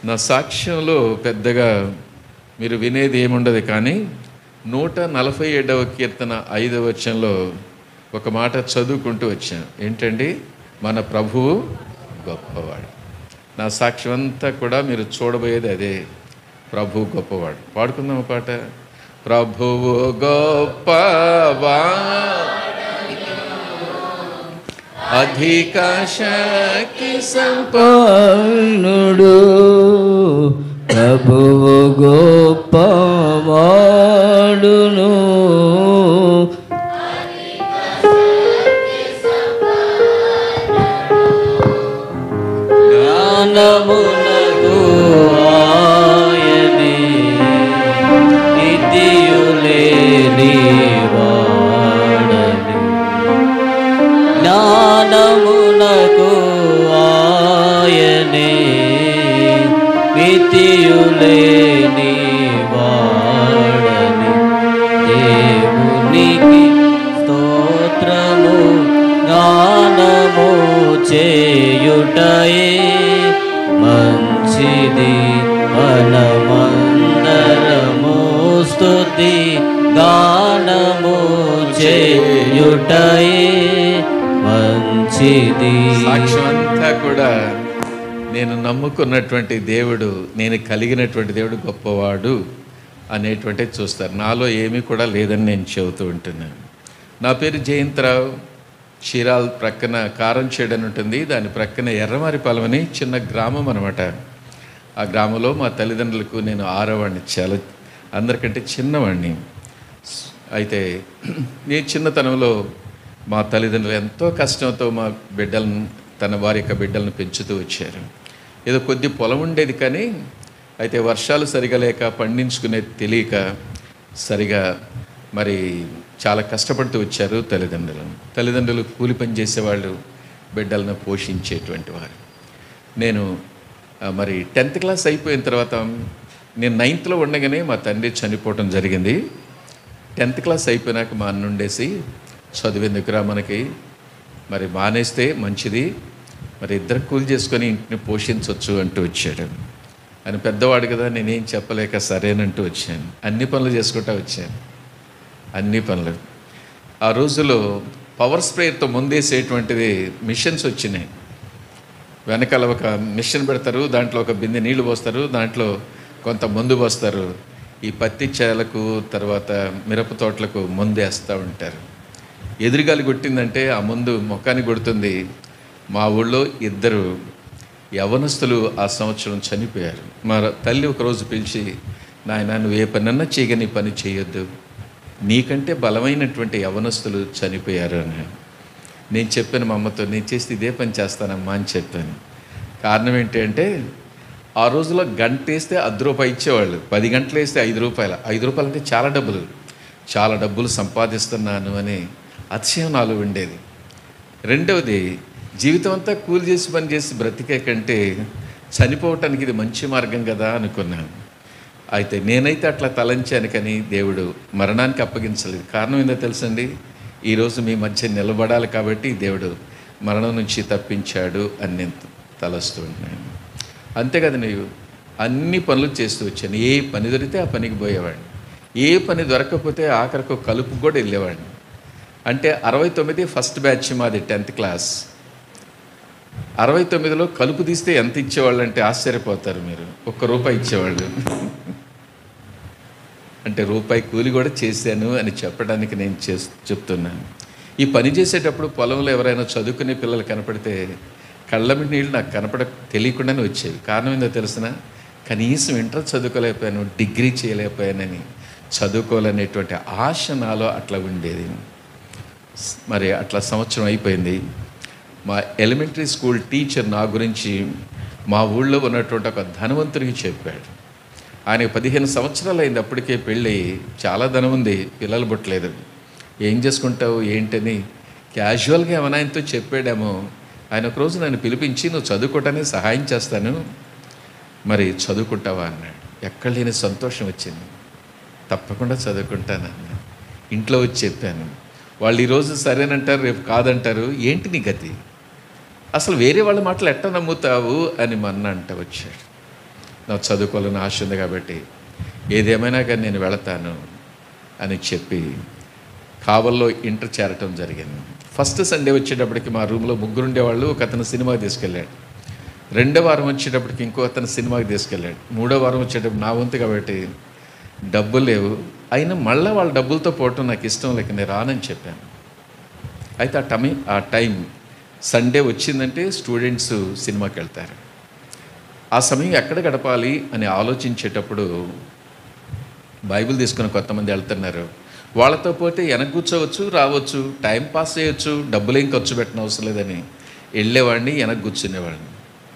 నా సాక్ష్యంలో పెద్దగా మీరు వినేది ఏముండదు, కానీ 147వ కీర్తన 5వ వచనంలో ఒక మాట చదువుకుంటూ వచ్చాను. ఏంటండి? మన ప్రభువు గొప్పవాడు. నా సాక్ష్యం అంతా కూడా మీరు చూడబోయేది అదే, ప్రభువు గొప్పవాడు. పాడుకుందాం పాట. ప్రభువు గొప్పవాడు, అధిక శక్తి సంపన్నుడు, ప్రభువు గొప్పవాడును, జ్ఞానమునకు ఆయనే నిత్యులేని వాడని, జ్ఞానమునకు ఆయనే నిత్యులేని వాడని, దేవునికి స్తోత్రము గానము చేయుటయే మంచిది, మనమందరము స్తుతి గానము చేయుటయే మంచిది. సాక్ష్యం అంతా కూడా నేను నమ్ముకున్నటువంటి దేవుడు, నేను కలిగినటువంటి దేవుడు గొప్పవాడు అనేటువంటి చూస్తారు. నాలో ఏమీ కూడా లేదని నేను చెబుతూ ఉంటున్నాను. నా పేరు జయంతరావు. చీరాల ప్రక్కన కారంచేడు అని ఉంటుంది, దాని ప్రక్కన ఎర్రమారిపాలెం అని చిన్న గ్రామం అనమాట. ఆ గ్రామంలో మా తల్లిదండ్రులకు నేను 6వాడిని, చాలా అందరికంటే చిన్నవాడిని. అయితే నేను చిన్నతనంలో మా తల్లిదండ్రులు ఎంతో కష్టంతో మా బిడ్డలను, వారి యొక్క బిడ్డలను పెంచుతూ వచ్చారు. ఏదో కొద్ది పొలం ఉండేది, కానీ అయితే వర్షాలు సరిగా లేక పండించుకునేది తెలియక సరిగా మరి చాలా కష్టపడుతూ వచ్చారు తల్లిదండ్రులు కూలి పని చేసేవాళ్ళు, బిడ్డలను పోషించేటువంటి వారు. నేను మరి 10th క్లాస్ అయిపోయిన తర్వాత, నేను 9thలో ఉండగానే మా తండ్రి చనిపోవటం జరిగింది. 10th క్లాస్ అయిపోయినాక మా అన్న ఉండేసి, చదువెందుకురా మనకి, మరి మానేస్తే మంచిది, మరి ఇద్దరు కూలి చేసుకొని ఇంటిని పోషించవచ్చు అంటూ వచ్చాడు. ఆయన పెద్దవాడు కదా, నేనేం చెప్పలేక సరేనంటూ వచ్చాను. అన్ని పనులు చేసుకుంటూ వచ్చాను, అన్ని పనులు. ఆ రోజుల్లో పవర్ స్ప్రేయర్తో ముందేసేటువంటిది మిషన్స్ వచ్చినాయి. వెనకాల ఒక మిషన్ పెడతారు, దాంట్లో ఒక బిందె నీళ్లు పోస్తారు, దాంట్లో కొంత మందు పోస్తారు. ఈ పత్తి చేలకు తర్వాత మిరప తోటలకు మందు వేస్తూ ఉంటారు. ఎదురుగాలి కొట్టిందంటే ఆ మందు ముఖానికి కొడుతుంది. మా ఊళ్ళో 2 యవనస్తులు ఆ సంవత్సరం చనిపోయారు. మా తల్లి ఒకరోజు పిలిచి, నాయన నువ్వు ఏ పనన్నా చేయగా పని చేయొద్దు, నీకంటే బలమైనటువంటి యవనస్తులు చనిపోయారు అని. నేను చెప్పాను మా అమ్మతో, నేను చేస్తే ఇదే పని చేస్తానమ్మా అని చెప్పాను. కారణం ఏంటి అంటే, ఆ రోజులో గంట వేస్తే ₹1 ఇచ్చేవాళ్ళు, 10 గంటలు వేస్తే ₹5. ₹5 అంటే చాలా డబ్బులు సంపాదిస్తున్నాను అని అతిశయం నాలో ఉండేది. రెండవది, జీవితం అంతా కూలి చేసి పని చేసి బ్రతికే కంటే చనిపోవటానికి ఇది మంచి మార్గం కదా అనుకున్నాను. అయితే నేనైతే అట్లా తలంచాను, కానీ దేవుడు మరణానికి అప్పగించలేదు. కారణం ఏందో తెలుసండి, ఈరోజు మీ మధ్య నిలబడాలి కాబట్టి దేవుడు మరణం నుంచి తప్పించాడు అని నేను తలస్తూ ఉన్నాను. అంతేకాదు, నేను అన్ని పనులు చేస్తూ వచ్చాను. ఏ పని దొరికితే ఆ పనికి పోయేవాడిని, ఏ పని దొరకకపోతే ఆఖరికి కలుపు కూడా వెళ్ళేవాడిని. అంటే 69 ఫస్ట్ బ్యాచ్ మాది 10th క్లాస్. 69లో కలుపు తీస్తే ఎంత ఇచ్చేవాళ్ళు అంటే ఆశ్చర్యపోతారు మీరు, ₹1 ఇచ్చేవాళ్ళు. అంటే రూపాయి కూలి కూడా చేశాను అని చెప్పడానికి నేను చెప్తున్నాను. ఈ పని చేసేటప్పుడు పొలంలో ఎవరైనా చదువుకునే పిల్లలు కనపడితే కళ్ళమి నీళ్ళు నాకు తెలియకుండానే వచ్చేవి. కారణం ఏందో తెలిసిన, కనీసం ఇంటర్ చదువుకోలేకపోయాను, డిగ్రీ చేయలేకపోయానని, చదువుకోవాలనేటువంటి ఆశ నాలో అట్లా ఉండేది. మరి అట్లా సంవత్సరం అయిపోయింది. మా ఎలిమెంటరీ స్కూల్ టీచర్ నా గురించి మా ఊళ్ళో ఉన్నటువంటి ఒక ధనవంతుడికి చెప్పాడు. ఆయనకు 15 సంవత్సరాలు అయింది, అప్పటికే పెళ్ళి, చాలా ధనం ఉంది, పిల్లలు పుట్టలేదు. ఏం చేసుకుంటావు ఏంటని క్యాజువల్గా ఏమైనా ఆయనతో చెప్పాడేమో. ఆయన ఒకరోజు నన్ను పిలిపించి, నువ్వు చదువుకోవటానికి సహాయం చేస్తాను, మరి చదువుకుంటావా అన్నాడు. ఎక్కడ లేని సంతోషం వచ్చింది. తప్పకుండా చదువుకుంటాను అన్నాను. ఇంట్లో వచ్చి చెప్పాను. వాళ్ళు ఈరోజు సరేనంటారు, రేపు కాదంటారు. ఏంటి నీ గతి, అసలు వేరే వాళ్ళ మాటలు ఎట్ట నమ్ముతావు అని మా అన్న అంట వచ్చాడు. నాకు చదువుకోవాలని ఆశ ఉంది కాబట్టి ఏదేమైనా కానీ నేను వెళతాను అని చెప్పి కావల్లో ఇంటర్ చేరటం జరిగింది. ఫస్ట్ సండే వచ్చేటప్పటికి మా రూమ్లో ముగ్గురు ఉండేవాళ్ళు. ఒక అతను సినిమాకి తీసుకెళ్ళాడు. రెండో వారం వచ్చేటప్పటికి ఇంకో అతను సినిమాకి తీసుకెళ్ళాడు. మూడో వారం వచ్చేటప్పుడు నా వంతు కాబట్టి డబ్బులు లేవు, అయినా మళ్ళీ వాళ్ళ డబ్బులతో పోవటం నాకు ఇష్టం లేక నేను రానని చెప్పాను. అయితే ఆ టైం సండే వచ్చిందంటే స్టూడెంట్స్ సినిమాకి వెళ్తారు. ఆ సమయం ఎక్కడ గడపాలి అని ఆలోచించేటప్పుడు బైబిల్ తీసుకుని కొంతమంది వెళ్తున్నారు. వాళ్ళతో పోతే వెనక కూర్చోవచ్చు, రావచ్చు, టైం పాస్ చేయొచ్చు, డబ్బులేం ఖర్చు పెట్టిన అవసరం లేదని వెళ్ళేవాడిని. వెనక కూర్చునేవాడిని,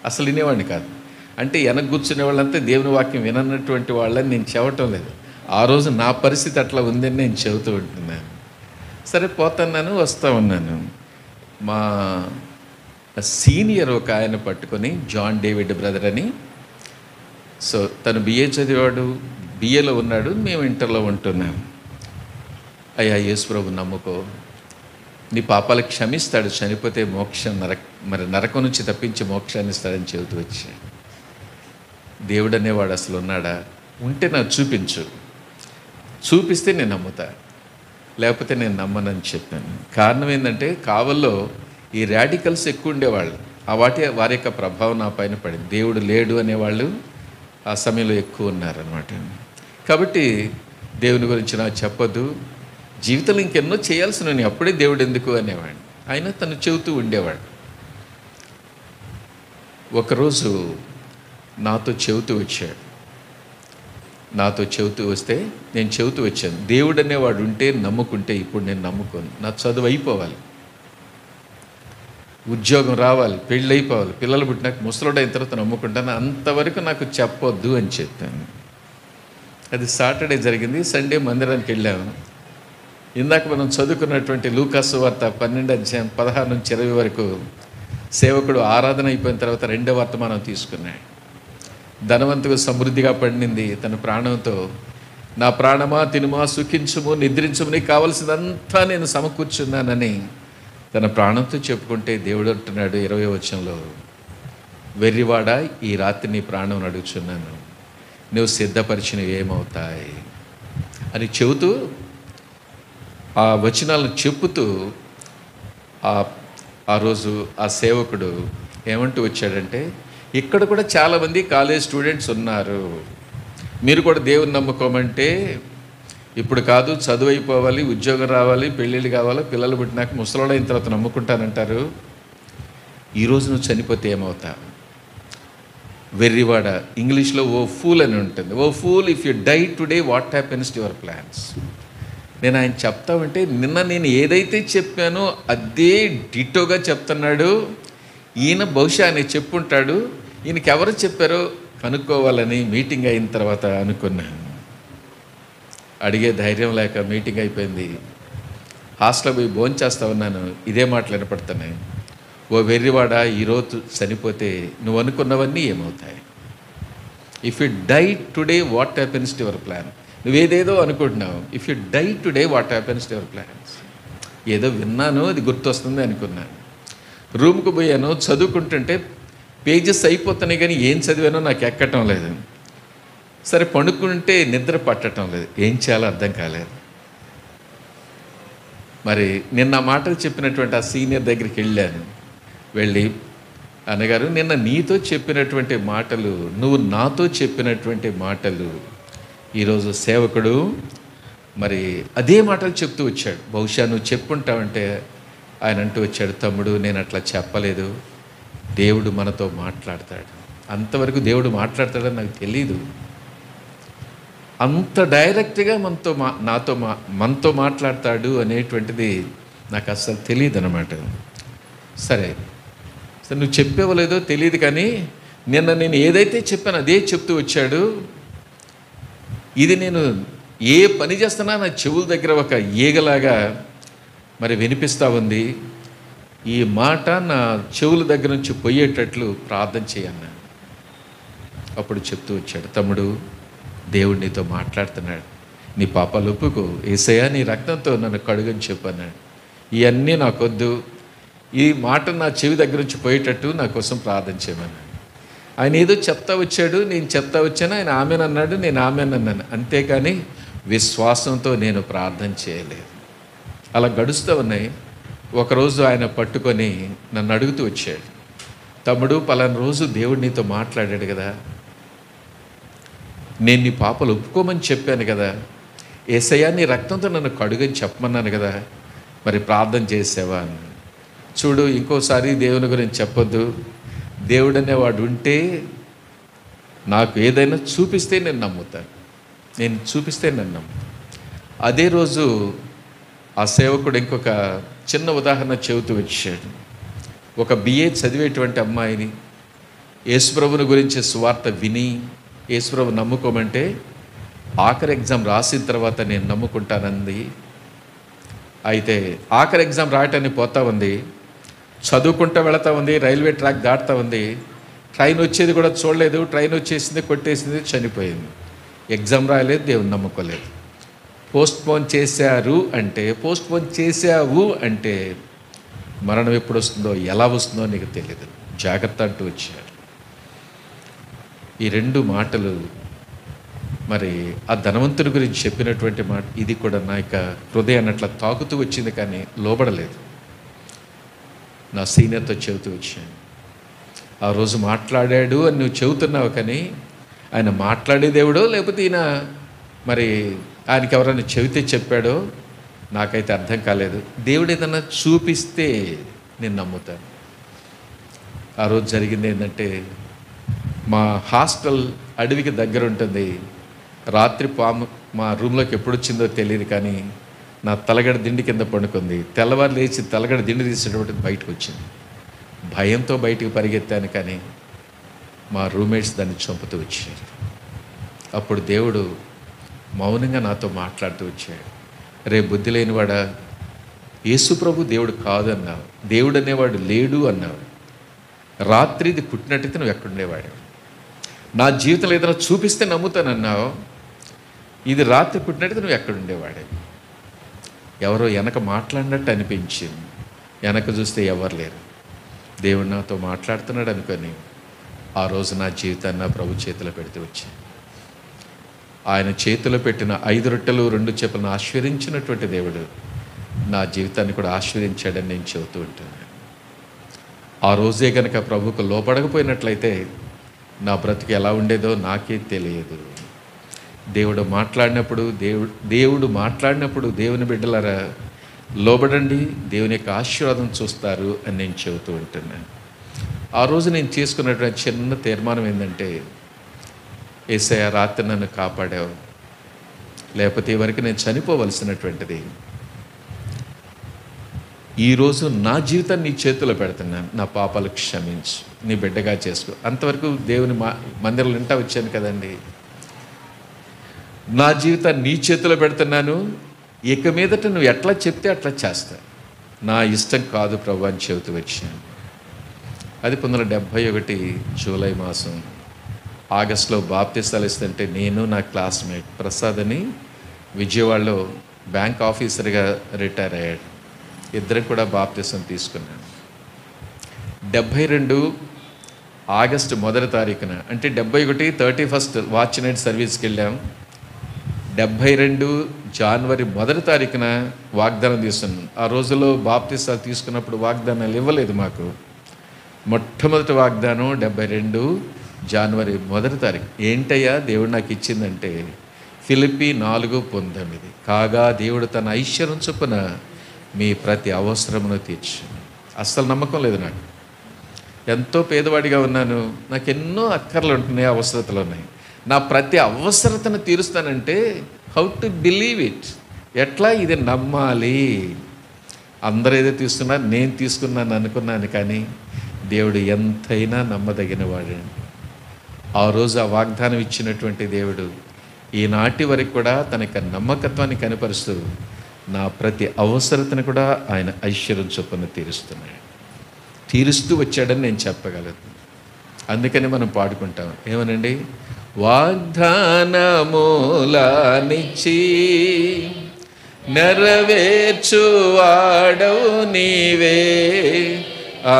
అసలు వినేవాడిని కాదు. అంటే వెనక కూర్చునే వాళ్ళంతా దేవుని వాక్యం వినన్నటువంటి వాళ్ళని నేను చెప్పటం లేదు. ఆ రోజు నా పరిస్థితి అట్లా ఉందని నేను చెబుతూ ఉంటున్నాను. సరే పోతున్నాను, వస్తూ ఉన్నాను. మా సీనియర్ ఒక ఆయన పట్టుకొని, జాన్ డేవిడ్ బ్రదర్ అని, సో తను బిఏ చదివాడు, బిఏలో ఉన్నాడు, మేము ఇంటర్లో ఉంటున్నాం. అయ్యా యేసు ప్రభు నమ్ముకో, నీ పాపాలు క్షమిస్తాడు, చనిపోతే మోక్షం నరకం నుంచి తప్పించి మోక్షాన్ని ఇస్తాడని చెబుతూ వచ్చా. దేవుడు అనేవాడు అసలు ఉన్నాడా? ఉంటే నాకు చూపించు, చూపిస్తే నేను నమ్ముతా, లేకపోతే నేను నమ్మనని చెప్పాను. కారణం ఏంటంటే కావల్లో ఈ రాడికల్స్ ఎక్కువ ఉండేవాళ్ళు. వారి యొక్క ప్రభావం నా పైన పడింది. దేవుడు లేడు అనేవాళ్ళు ఆ సమయంలో ఎక్కువ ఉన్నారనమాట. కాబట్టి దేవుని గురించి నాకు చెప్పొద్దు, జీవితంలో ఇంకెన్నో చేయాల్సి నేను అప్పుడే దేవుడు ఎందుకు అనేవాడిని. ఆయన తను చెబుతూ ఉండేవాడు. ఒకరోజు నాతో చెబుతూ వచ్చాడు. నాతో చెబుతూ వస్తే నేను చెబుతూ వచ్చాను, దేవుడు అనేవాడు ఉంటే నమ్ముకుంటే ఇప్పుడు నేను నమ్ముకోను. నా చదువు అయిపోవాలి, ఉద్యోగం రావాలి, పెళ్ళి అయిపోవాలి, పిల్లలు పుట్టినాక ముసలోడైన తర్వాత నమ్ముకుంటాను, అంతవరకు నాకు చెప్పొద్దు అని చెప్పాను. అది సాటర్డే జరిగింది. సండే మందిరానికి వెళ్ళాము. ఇందాక మనం చదువుకున్నటువంటి లూకాసు వార్త 12:16-20 వరకు సేవకుడు ఆరాధన అయిపోయిన తర్వాత రెండో వర్తమానం తీసుకున్నాడు. ధనవంతుడు సమృద్ధిగా పండింది తన ప్రాణంతో, నా ప్రాణమా తినుమా సుఖించుము నిద్రించుము, నీకు కావలసిందంతా నేను సమకూర్చున్నానని తన ప్రాణంతో చెప్పుకుంటే దేవుడు అంటున్నాడు 20వ వచనంలో, వెర్రివాడా ఈ రాత్రి నీ ప్రాణం అడుగుచున్నాను, నువ్వు సిద్ధపరిచినవి ఏమవుతాయి అని చెబుతూ ఆ వచనాలను చెప్పుతూ ఆ రోజు ఆ సేవకుడు ఏమంటూ వచ్చాడంటే, ఇక్కడ కూడా చాలామంది కాలేజ్ స్టూడెంట్స్ ఉన్నారు, మీరు కూడా దేవుని నమ్ముకోమంటే ఇప్పుడు కాదు, చదువు అయిపోవాలి, ఉద్యోగం రావాలి, పెళ్ళిళ్ళు కావాలి, పిల్లలు పుట్టినాక ముసలోడైన తర్వాత నమ్ముకుంటానంటారు. ఈరోజు నువ్వు చనిపోతే ఏమవుతావు? వెర్రివాడ, ఇంగ్లీష్లో ఓ ఫూల్ అని ఉంటుంది. Oh fool, if you die today what happens to your plans. నేను ఆయన చెప్తా ఉంటే నిన్న నేను ఏదైతే చెప్పానో అదే డిటోగా చెప్తున్నాడు. ఈయన బహుశా ఆయన చెప్పుంటాడు, ఈయనకి ఎవరు చెప్పారో కనుక్కోవాలని మీటింగ్ అయిన తర్వాత అనుకున్నాను. అడిగే ధైర్యం లేక మీటింగ్ అయిపోయింది. హాస్టల్ పోయి భోంచేస్తా ఉన్నాను, ఇదే మాటలు వినపడుతున్నాయి. ఓ వెర్రివాడా, ఈరోజు చనిపోతే నువ్వు అనుకున్నవన్నీ ఏమవుతాయి? If you die today what happens to your plan. నువ్వేదేదో అనుకుంటున్నావు, if you die today what happens to your plans. ఏదో విన్నాను, అది గుర్తొస్తుంది అనుకున్నాను. రూమ్కి పోయాను, చదువుకుంటుంటే పేజెస్ అయిపోతున్నాయి కానీ ఏం చదివానో నాకు ఎక్కటం లేదు. సరే పండుకుంటే నిద్ర పట్టడం లేదు, ఏం చేయాలో అర్థం కాలేదు. మరి నిన్న మాటలు చెప్పినటువంటి ఆ సీనియర్ దగ్గరికి వెళ్ళాను. వెళ్ళి, అన్నగారు నిన్న నీతో చెప్పినటువంటి మాటలు, నువ్వు నాతో చెప్పినటువంటి మాటలు ఈరోజు సేవకుడు మరి అదే మాటలు చెప్తూ వచ్చాడు. బహుశా నువ్వు చెప్పుంటావంటే ఆయన అంటూ వచ్చాడు, తమ్ముడు నేను అట్లా చెప్పలేదు, దేవుడు మనతో మాట్లాడతాడు. అంతవరకు దేవుడు మాట్లాడతాడని నాకు తెలీదు. అంత డైరెక్ట్గా మనతో మాట్లాడతాడు అనేటువంటిది నాకు అస్సలు తెలియదు అన్నమాట. సరే నువ్వు చెప్పేవలేదో తెలియదు కానీ నిన్న నేను ఏదైతే చెప్పానో అదే చెప్తూ వచ్చాడు. ఇది నేను ఏ పని చేస్తున్నా నా చెవుల దగ్గర ఒక ఈగలాగా మరి వినిపిస్తూ ఉంది. ఈ మాట నా చెవుల దగ్గర నుంచి పోయేటట్లు ప్రార్థన చేయన్నా. అప్పుడు చెప్తూ వచ్చాడు, తమ్ముడు దేవుడు నీతో మాట్లాడుతున్నాడు, నీ పాపాలు ఒప్పుకో, యేసయ్యా నీ రక్తంతో నన్ను కడుగని చెప్పన్నాడు. ఇవన్నీ నాకొద్దు, ఈ మాట నా చెవి దగ్గర నుంచి పోయేటట్టు నా కోసం ప్రార్థన చేయమన్నాడు. ఆయన ఏదో చెప్తా వచ్చాడు, నేను చెప్తా వచ్చాను, ఆయన ఆమెనన్నాడు, నేను ఆమెనన్నాను. అంతేకాని విశ్వాసంతో నేను ప్రార్థన చేయలేదు. అలా గడుస్తూ ఉన్నాయి. ఒకరోజు ఆయన పట్టుకొని నన్ను అడుగుతూ వచ్చాడు, తమ్ముడు పలానా రోజు దేవుడు నీతో మాట్లాడాడు కదా, నేను నీ పాపలు ఒప్పుకోమని చెప్పాను కదా, యేసయ్యా నీ రక్తంతో నన్ను కడుగని చెప్పమన్నాను కదా, మరి ప్రార్థన చేసావా అని. చూడు, ఇంకోసారి దేవుని గురించి చెప్పొద్దు. దేవుడు అనేవాడు ఉంటే నాకు ఏదైనా చూపిస్తే నేను నమ్ముతాను, నేను చూపిస్తే నేను నమ్ముతాను. అదే రోజు ఆ సేవకుడు ఇంకొక చిన్న ఉదాహరణ చెబుతూ వచ్చాడు. ఒక BA చదివేటువంటి అమ్మాయిని యేసుప్రభుని గురించి సువార్త విని యేసుప్రభు నమ్ముకోమంటే ఆఖరి ఎగ్జామ్ రాసిన తర్వాత నేను నమ్ముకుంటానంది. అయితే ఆఖరి ఎగ్జామ్ రాయటానికి పోతా ఉంది, చదువుకుంటూ వెళతా ఉంది, రైల్వే ట్రాక్ దాటుతూ ఉంది. ట్రైన్ వచ్చేది కూడా చూడలేదు, ట్రైన్ వచ్చేసింది, కొట్టేసింది, చనిపోయింది. ఎగ్జామ్ రాయలేదు, దేవుని నమ్ముకోలేదు. పోస్ట్పోన్ చేశావు అంటే మరణం ఎప్పుడు వస్తుందో ఎలా వస్తుందో నీకు తెలియదు, జాగ్రత్త అంటూ వచ్చారు. ఈ 2 మాటలు మరి ఆ ధనవంతుడి గురించి చెప్పినటువంటి మాట, ఇది కూడా నా యొక్క హృదయాన్ని అట్లా తాకుతూ వచ్చింది, కానీ లోబడలేదు. నా సీనియర్తో చెబుతూ వచ్చాను, ఆ రోజు మాట్లాడాడు అని నువ్వు చెబుతున్నావు, కానీ ఆయన మాట్లాడే దేవుడో లేకపోతే ఈయన మరి ఆయనకి ఎవరైనా చెబితే చెప్పాడో నాకైతే అర్థం కాలేదు. దేవుడు ఏదన్నా చూపిస్తే నేను నమ్ముతాను. ఆ రోజు జరిగింది ఏంటంటే, మా హాస్టల్ అడవికి దగ్గర ఉంటుంది. రాత్రి పాము మా రూమ్లోకి ఎప్పుడు వచ్చిందో తెలియదు, కానీ నా తలగడ దిండి కింద పండుకుంది. తెల్లవారు లేచి తలగడ దిండి తీసేటప్పుడు బయటకు వచ్చింది. భయంతో బయటికి పరిగెత్తాను, కానీ మా రూమ్మేట్స్ దాన్ని చంపుతూ వచ్చారు. అప్పుడు దేవుడు మౌనంగా నాతో మాట్లాడుతూ వచ్చాడు. రే బుద్ధి లేనివాడా, యేసుప్రభు దేవుడు కాదు అన్నావు, దేవుడు అనేవాడు లేడు అన్నావు. రాత్రిది పుట్టినట్టయితే నువ్వు ఎక్కడుండేవాడు, నా జీవితంలో ఏదైనా చూపిస్తే నమ్ముతానన్నావు, ఇది రాత్రి పుట్టినట్టయితే నువ్వు ఎక్కడుండేవాడే. ఎవరో వెనక మాట్లాడినట్టు అనిపించింది, వెనక చూస్తే ఎవరు లేరు. దేవుడు నాతో మాట్లాడుతున్నాడు అనుకొని ఆ రోజు నా జీవితాన్ని నా ప్రభు చేతిలో పెడుతూ వచ్చాను. ఆయన చేతిలో పెట్టిన 5 రొట్టెలు 2 చేపలను ఆశీర్వదించినటువంటి దేవుడు నా జీవితాన్ని కూడా ఆశీర్వదించాడని నేను చెబుతూ ఉంటాను. ఆ రోజే కనుక ప్రభువుకు లోపడకపోయినట్లయితే నా బ్రతుకు ఎలా ఉండేదో నాకే తెలియదు. దేవుడు మాట్లాడినప్పుడు దేవుని బిడ్డలారా లోబడండి, దేవుని యొక్క ఆశీర్వాదం చూస్తారు అని నేను చెబుతూ ఉంటున్నాను. ఆ రోజు నేను చేసుకున్నటువంటి చిన్న తీర్మానం ఏంటంటే, యేసయ్య రాత్రి నన్ను కాపాడావు, లేకపోతే వరకు నేను చనిపోవలసినటువంటిది. ఈరోజు నా జీవితాన్ని నీ చేతిలో పెడుతున్నాను, నా పాపాలు క్షమించు, నీ బిడ్డగా చేసుకో. అంతవరకు దేవుని మందిరంలో వింటా వచ్చాను కదండి. నా జీవితాన్ని నీ చేతిలో పెడుతున్నాను, ఇక మీదట నువ్వు ఎట్లా చెప్తే అట్లా చేస్తా, నా ఇష్టం కాదు ప్రభు అని చెబుతూ వచ్చాను. అది 1971 జూలై మాసం ఆగస్టులో బాప్తిస్తాలు ఇస్తుంటే నేను నా క్లాస్మేట్ ప్రసాద్ అని విజయవాడలో బ్యాంక్ ఆఫీసర్గా రిటైర్ అయ్యాడు. ఇద్దరు కూడా బాప్తిసం తీసుకున్నాను. 72 ఆగస్టు 1 తారీఖున, అంటే 71 31 వాచ్ నైట్ సర్వీస్కి వెళ్ళాం. 72 జనవరి 1 తారీఖున వాగ్దానం తీసుకున్నాను. ఆ రోజుల్లో బాప్తిస్తాలు తీసుకున్నప్పుడు వాగ్దానాలు ఇవ్వలేదు మాకు. మొట్టమొదటి వాగ్దానం 72 జనవరి 1 తారీఖు. ఏంటయ్యా దేవుడు నాకు ఇచ్చిందంటే, ఫిలిప్పీ 4:19, కాగా దేవుడు తన ఐశ్వర్యం చొప్పున మీ ప్రతి అవసరమును తీర్చు. అస్సలు నమ్మకం లేదు నాకు. ఎంతో పేదవాడిగా ఉన్నాను, నాకు ఎన్నో అక్కర్లు ఉంటున్నాయి, అవసరతలు ఉన్నాయి. నా ప్రతి అవసరతను తీరుస్తానంటే హౌ టు బిలీవ్ ఇట్, ఎట్లా ఇది నమ్మాలి? అందరూ ఏదో తీసుకున్నారు, నేను తీసుకున్నాను అనుకున్నాను, కానీ దేవుడు ఎంతైనా నమ్మదగిన వాడండి. ఆ రోజు ఆ వాగ్దానం ఇచ్చినటువంటి దేవుడు ఈనాటి వరకు కూడా తన యొక్క నమ్మకత్వాన్ని కనపరుస్తూ నా ప్రతి అవసరతను కూడా ఆయన ఐశ్వర్యం చొప్పున తీరుస్తూ వచ్చాడని నేను చెప్పగలను. అందుకని మనం పాడుకుంటాం ఏమనండి, వాగ్దానములనిచ్చి నెరవేర్చువాడవు నీవే, ఆ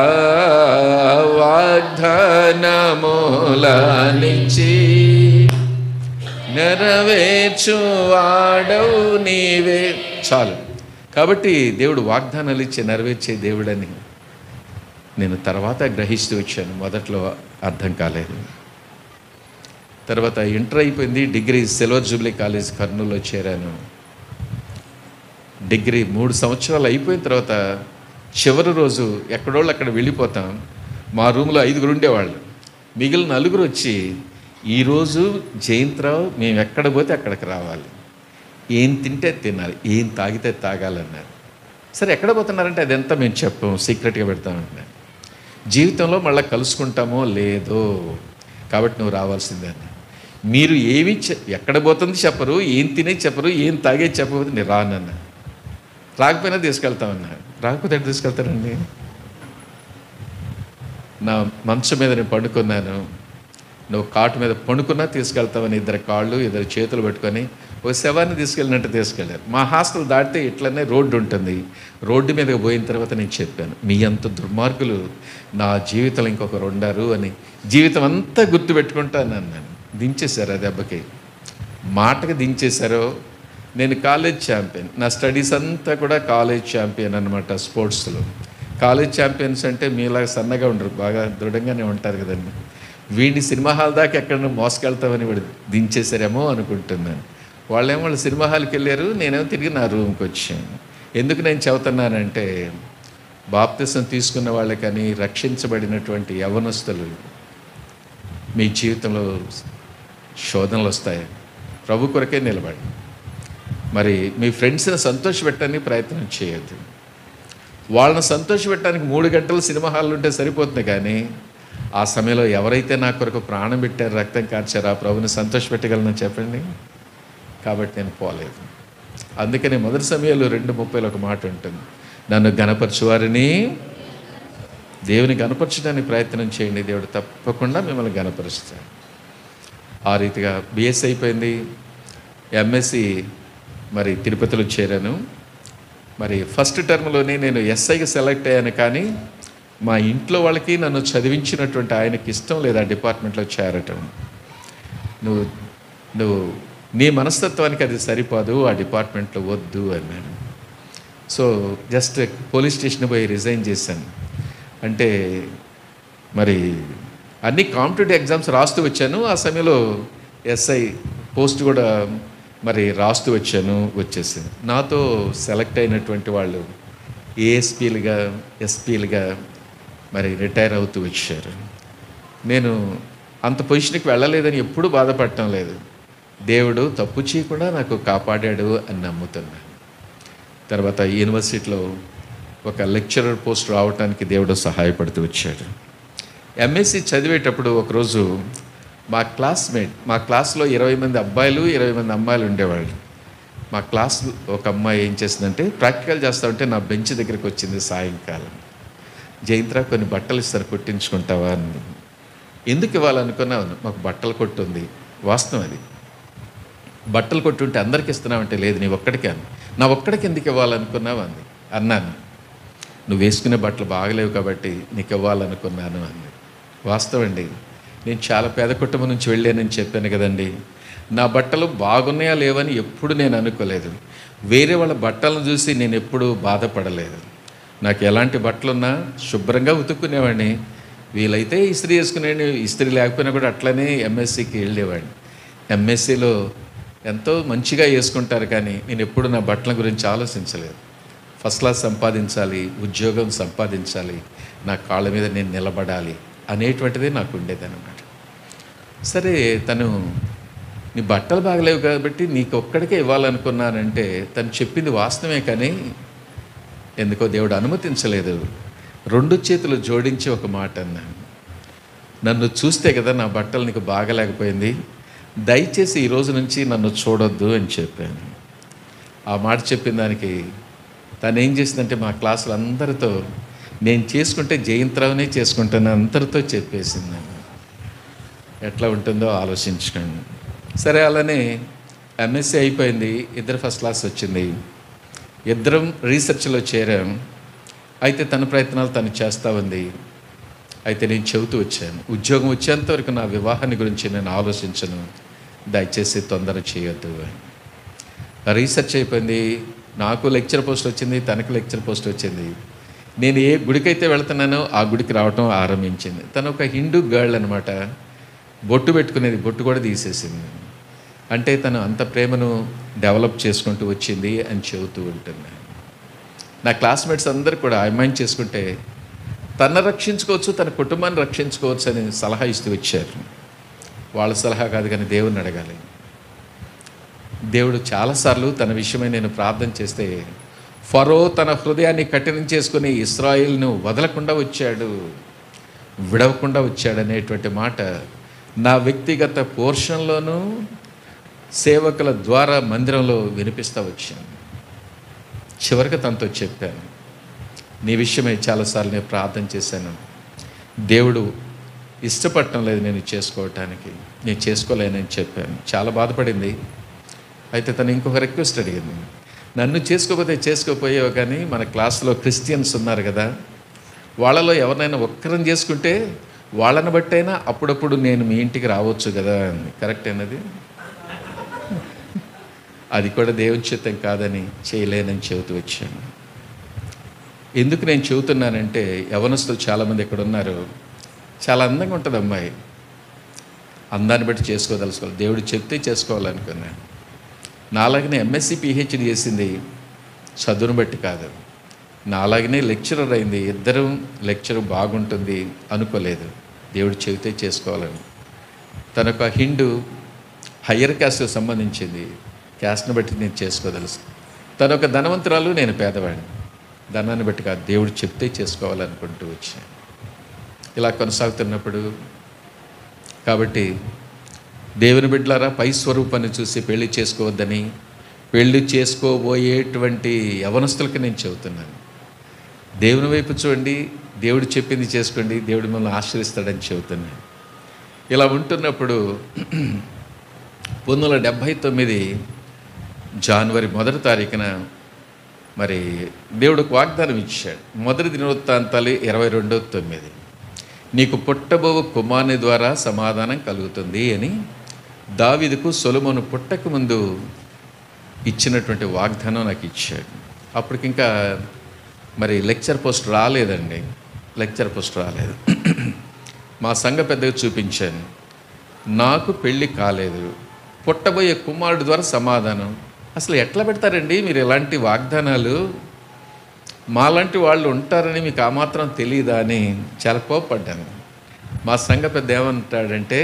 వాగ్దానములనిచ్చి నెరవేర్చువాడవు నీవే. చాలు. కాబట్టి దేవుడు వాగ్దానాలు ఇచ్చి నెరవేర్చే దేవుడని నేను తర్వాత గ్రహిస్తూ వచ్చాను. మొదట్లో అర్థం కాలేదు. తర్వాత ఇంటర్ అయిపోయింది. డిగ్రీ సిల్వర్ జూబ్లీ కాలేజ్ కర్నూలులో చేరాను. డిగ్రీ 3 సంవత్సరాలు అయిపోయిన తర్వాత చివరి రోజు ఎక్కడోళ్ళు అక్కడ వెళ్ళిపోతాం. మా రూమ్లో 5 ఉండేవాళ్ళు. మిగిలిన 4 వచ్చి, ఈరోజు జయంత్రావు మేము ఎక్కడ పోతే అక్కడికి రావాలి, ఏం తింటే తినాలి, ఏం తాగితే తాగాలన్నారు. సరే ఎక్కడ పోతున్నారంటే అదంతా మేము చెప్పాం, సీక్రెట్గా పెడతామంటున్నాను. జీవితంలో మళ్ళీ కలుసుకుంటామో లేదో, కాబట్టి నువ్వు రావాల్సిందే అన్న. మీరు ఏమి ఎక్కడ పోతుంది చెప్పరు, ఏం తినే చెప్పరు, ఏం తాగే చెప్పకపోతే నేను రానన్నా. రాకపోయినా తీసుకెళ్తామన్నా. రాకపోతే ఎక్కడ తీసుకెళ్తారండి? నా మంచం మీద నేను పండుకున్నాను, నువ్వు కాటు మీద పండుకున్నా తీసుకెళ్తామని 2 కాళ్ళు 2 చేతులు పెట్టుకొని ఒక శవాన్ని తీసుకెళ్ళినట్టు తీసుకెళ్ళారు. మా హాస్టల్ దాటితే ఇట్లనే రోడ్డు ఉంటుంది. రోడ్డు మీదకి పోయిన తర్వాత నేను చెప్పాను, మీ అంత దుర్మార్గులు నా జీవితంలో ఇంకొకరు ఉండారు అని. జీవితం అంతా గుర్తుపెట్టుకుంటాను అన్నాను. దించేశారు ఆ దెబ్బకి, మాటకి దించేశారో. నేను కాలేజ్ ఛాంపియన్, నా స్టడీస్ అంతా కూడా కాలేజ్ ఛాంపియన్ అనమాట. స్పోర్ట్స్లో కాలేజ్ ఛాంపియన్స్ అంటే మీలాగా సన్నగా ఉండరు, బాగా దృఢంగానే ఉంటారు కదండి. వీడిని సినిమా హాల్ దాకా ఎక్కడన్నా మోసుకెళ్తామని వాడు దించేశారేమో అనుకుంటున్నాను. వాళ్ళు సినిమా హాల్కి వెళ్ళారు, నేనేమో తిరిగి నా రూమ్కి వచ్చాను. ఎందుకు నేను చెబుతున్నానంటే, బాప్తిసం తీసుకున్న వాళ్ళకని రక్షించబడినటువంటి యవనస్తులు మీ జీవితంలో శోధనలు వస్తాయి. ప్రభు కొరకే నిలబడి మరి మీ ఫ్రెండ్స్ని సంతోషపెట్టడానికి ప్రయత్నం చేయొద్దు. వాళ్ళని సంతోషపెట్టడానికి 3 గంటలు సినిమా హాల్లో ఉంటే సరిపోతుంది. కానీ ఆ సమయంలో ఎవరైతే నా కొరకు ప్రాణం పెట్టారు, రక్తం కార్చారు, ఆ ప్రభుని సంతోషపెట్టగలను చెప్పండి. కాబట్టి నేను పోలేదు. అందుకని మొదటి సమయంలో 2:30 ఒక మాట ఉంటుంది, నన్ను గణపరచువారిని దేవుని గణపరచడానికి ప్రయత్నం చేయండి, దేవుడు తప్పకుండా మిమ్మల్ని గణపరుస్తాడు. ఆ రీతిగా బిఎస్సి అయిపోయింది. ఎంఎస్సి మరి తిరుపతిలో చేరాను. మరి ఫస్ట్ టర్మ్లోనే నేను ఎస్ఐకి సెలెక్ట్ అయ్యాను. కానీ మా ఇంట్లో వాళ్ళకి నన్ను చదివించినటువంటి ఆయనకి ఇష్టం లేదు ఆ డిపార్ట్మెంట్లో చేరటం. నువ్వు నీ మనస్తత్వానికి అది సరిపోదు, ఆ డిపార్ట్మెంట్లో వద్దు అన్నాను. సో జస్ట్ పోలీస్ స్టేషన్ పోయి రిజైన్ చేశాను. అంటే మరి అన్ని కాంపిటేటివ్ ఎగ్జామ్స్ రాస్తూ వచ్చాను. ఆ సమయంలో ఎస్ఐ పోస్ట్ కూడా మరి రాస్తూ వచ్చేసింది. నాతో సెలెక్ట్ అయినటువంటి వాళ్ళు ఏఎస్పీలుగా ఎస్పీలుగా మరి రిటైర్ అవుతూ వచ్చారు. నేను అంత పొజిషన్కి వెళ్ళలేదని ఎప్పుడూ బాధపడటం లేదు. దేవుడు తప్పు చేయకుండా నాకు కాపాడాడు అని నమ్ముతున్నాను. తర్వాత యూనివర్సిటీలో ఒక లెక్చరర్ పోస్ట్ రావడానికి దేవుడు సహాయపడుతూ వచ్చాడు. ఎంఎస్సి చదివేటప్పుడు ఒకరోజు మా క్లాస్లో 20 మంది అబ్బాయిలు 20 మంది అమ్మాయిలు ఉండేవాళ్ళు. మా క్లాస్ ఒక అమ్మాయి ఏం చేసిందంటే, ప్రాక్టికల్ చేస్తూ ఉంటే నా బెంచ్ దగ్గరికి వచ్చింది సాయంకాలం. జయంత్రా కొన్ని బట్టలు ఇస్తారు, కుట్టించుకుంటావా అని. ఎందుకు ఇవ్వాలనుకున్నావు? మాకు బట్టలు కొట్టు ఉంది. వాస్తవం అది. బట్టలు కొట్టుంటే అందరికి ఇస్తున్నావంటే లేదు, నీ ఒక్కడికే అని. నా ఒక్కడికి ఎందుకు ఇవ్వాలనుకున్నావు అంది. అన్నాను, నువ్వు వేసుకునే బట్టలు బాగలేవు కాబట్టి నీకు ఇవ్వాలనుకున్నాను అంది. వాస్తవం అండి. నేను చాలా పేద కుటుంబం నుంచి వెళ్ళానని చెప్పాను కదండి. నా బట్టలు బాగున్నాయా లేవని ఎప్పుడు నేను అనుకోలేదు. వేరే వాళ్ళ బట్టలను చూసి నేను ఎప్పుడూ బాధపడలేదు. నాకు ఎలాంటి బట్టలున్నా శుభ్రంగా ఉతుక్కునేవాడిని. వీలైతే ఇస్త్రీ వేసుకునేవాడిని, ఇస్త్రీ లేకపోయినా కూడా అట్లనే ఎంఎస్సికి వెళ్ళేవాడిని. ఎంఎస్సిలో ఎంతో మంచిగా వేసుకుంటారు, కానీ నేను ఎప్పుడు నా బట్టల గురించి ఆలోచించలేదు. ఫస్ట్ క్లాస్ సంపాదించాలి, ఉద్యోగం సంపాదించాలి, నా కాళ్ళ మీద నేను నిలబడాలి అనేటువంటిదే నాకు ఉండేదన్నమాట. సరే, తను నీ బట్టలు బాగలేవు కాబట్టి నీకు ఒక్కడికే ఇవ్వాలనుకున్నానంటే తను చెప్పింది వాస్తవమే, కానీ ఎందుకో దేవుడు అనుమతించలేదు. 2 చేతులు జోడించి ఒక మాట అన్నాను, నన్ను చూస్తే కదా నా బట్టలు నీకు బాగలేకపోయింది, దయచేసి ఈ రోజు నుంచి నన్ను చూడొద్దు అని చెప్పాను. ఆ మాట చెప్పిన దానికి తను ఏం చేసిందంటే, మా క్లాసులు అందరితో నేను చేసుకుంటే జయంత్రావునే చేసుకుంటాను అందరితో చెప్పేసింది. ఎట్లా ఉంటుందో ఆలోచించుకోండి. సరే, అలానే ఎంఎస్సీ అయిపోయింది. 2 ఫస్ట్ క్లాస్ వచ్చింది. 2 రీసెర్చ్లో చేరాం. అయితే తన ప్రయత్నాలు తను చేస్తూ ఉంది. అయితే నేను చెబుతూ వచ్చాను, ఉద్యోగం వచ్చేంత వరకు నా వివాహాన్ని గురించి నేను ఆలోచించను, దయచేసి తొందర చేయొద్దు అని. రీసెర్చ్ అయిపోయింది. నాకు లెక్చర్ పోస్ట్ వచ్చింది, తనకు లెక్చర్ పోస్ట్ వచ్చింది. నేను ఏ గుడికైతే వెళ్తున్నానో ఆ గుడికి రావటం ఆరంభించింది. తను ఒక హిందూ గర్ల్ అనమాట. బొట్టు పెట్టుకునేది, బొట్టు కూడా తీసేసింది. అంటే తను అంత ప్రేమను డెవలప్ చేసుకుంటూ వచ్చింది అని చెబుతూ ఉంటున్నాను. నా క్లాస్మేట్స్ అందరూ కూడా అమ్మాయిని చేసుకుంటే తను రక్షించుకోవచ్చు, తన కుటుంబాన్ని రక్షించుకోవచ్చు అని సలహా ఇస్తూ వచ్చారు. వాళ్ళ సలహా కాదు కానీ దేవుణ్ణి అడగాలి. దేవుడు చాలాసార్లు తన విషయమై నేను ప్రార్థన చేస్తే ఫరో తన హృదయాన్ని కఠినం చేసుకుని ఇశ్రాయేలును వదలకుండా వచ్చాడు, విడవకుండా వచ్చాడు అనేటువంటి మాట నా వ్యక్తిగత పోర్షన్లోనూ సేవకుల ద్వారా మందిరంలో వినిపిస్తూ వచ్చాను. చివరికి తనతో చెప్పాను, నీ విషయమై చాలాసార్లు నేను ప్రార్థన చేశాను, దేవుడు ఇష్టపడటం లేదు నేను చేసుకోవటానికి, నేను చేసుకోలేనని చెప్పాను. చాలా బాధపడింది. అయితే తను ఇంకొక రిక్వెస్ట్ అడిగింది, నన్ను చేసుకోకపోతే చేసుకోపోయావు కానీ మన క్లాస్లో క్రిస్టియన్స్ ఉన్నారు కదా, వాళ్ళలో ఎవరినైనా ఒక్కరిని చేసుకుంటే వాళ్ళని బట్టైనా అప్పుడప్పుడు నేను మీ ఇంటికి రావచ్చు కదా అని. కరెక్ట్ అన్నది అది కూడా దేవుని చిత్తం కాదని చేయలేనని చెబుతూ వచ్చాను. ఎందుకు నేను చెబుతున్నానంటే యవనస్తులు చాలామంది ఇక్కడ ఉన్నారు. చాలా అందంగా ఉంటుంది అమ్మాయి, అందాన్ని బట్టి చేసుకోదలుచుకోవాలి, దేవుడు చెప్తే చేసుకోవాలనుకున్నాను. నాలాగనే ఎంఎస్సి పిహెచ్డి చేసింది, చదువును బట్టి కాదు. నాలాగనే లెక్చరర్ అయింది, ఇద్దరం లెక్చర్ బాగుంటుంది అనుకోలేదు, దేవుడు చెబితే చేసుకోవాలని. తనొక హిందూ హయ్యర్ క్యాస్ట్కి సంబంధించింది, క్యాస్ట్ని బట్టి నేను చేసుకోదలుసు. తనొక ధనవంతురాలు, నేను పేదవాడిని, ధనాన్ని బట్టి కాదు, దేవుడు చెప్తే చేసుకోవాలనుకుంటూ వచ్చాను. ఇలా కొనసాగుతున్నప్పుడు కాబట్టి దేవుని బిడ్డలారా, పై స్వరూపాన్ని చూసి పెళ్లి చేసుకోవద్దని పెళ్లి చేసుకోబోయేటువంటి యవనస్తులకి నేను చెబుతున్నాను. దేవుని వైపు చూడండి, దేవుడు చెప్పింది చేసుకోండి, దేవుడు మిమ్మల్ని ఆశ్రయిస్తాడని చెబుతున్నాను. ఇలా ఉంటున్నప్పుడు 1979 జనవరి 1వ తారీఖున మరి దేవుడు ఒక వాగ్దానం ఇచ్చాడు. మొదటి దినవృత్తాంతాలు 22:9, నీకు పుట్టబో కుమారుని ద్వారా సమాధానం కలుగుతుంది అని దావీదుకు సొలొమోను పుట్టక ముందు ఇచ్చినటువంటి వాగ్దానం నాకు ఇచ్చాడు. అప్పటికింకా మరి లెక్చర్ పోస్ట్ రాలేదండి, లెక్చర్ పోస్ట్ రాలేదు. మా సంఘ పెద్దగా చూపించాను, నాకు పెళ్ళి కాలేదు, పుట్టబోయే కుమారుడు ద్వారా సమాధానం. అసలు ఎట్లా పెడతారండి మీరు ఇలాంటి వాగ్దానాలు, మాలాంటి వాళ్ళు ఉంటారని మీకు ఆ మాత్రం తెలియదా అని చాలా కోపపడ్డాను. మా సంఘ పెద్ద ఏమంటాడంటే,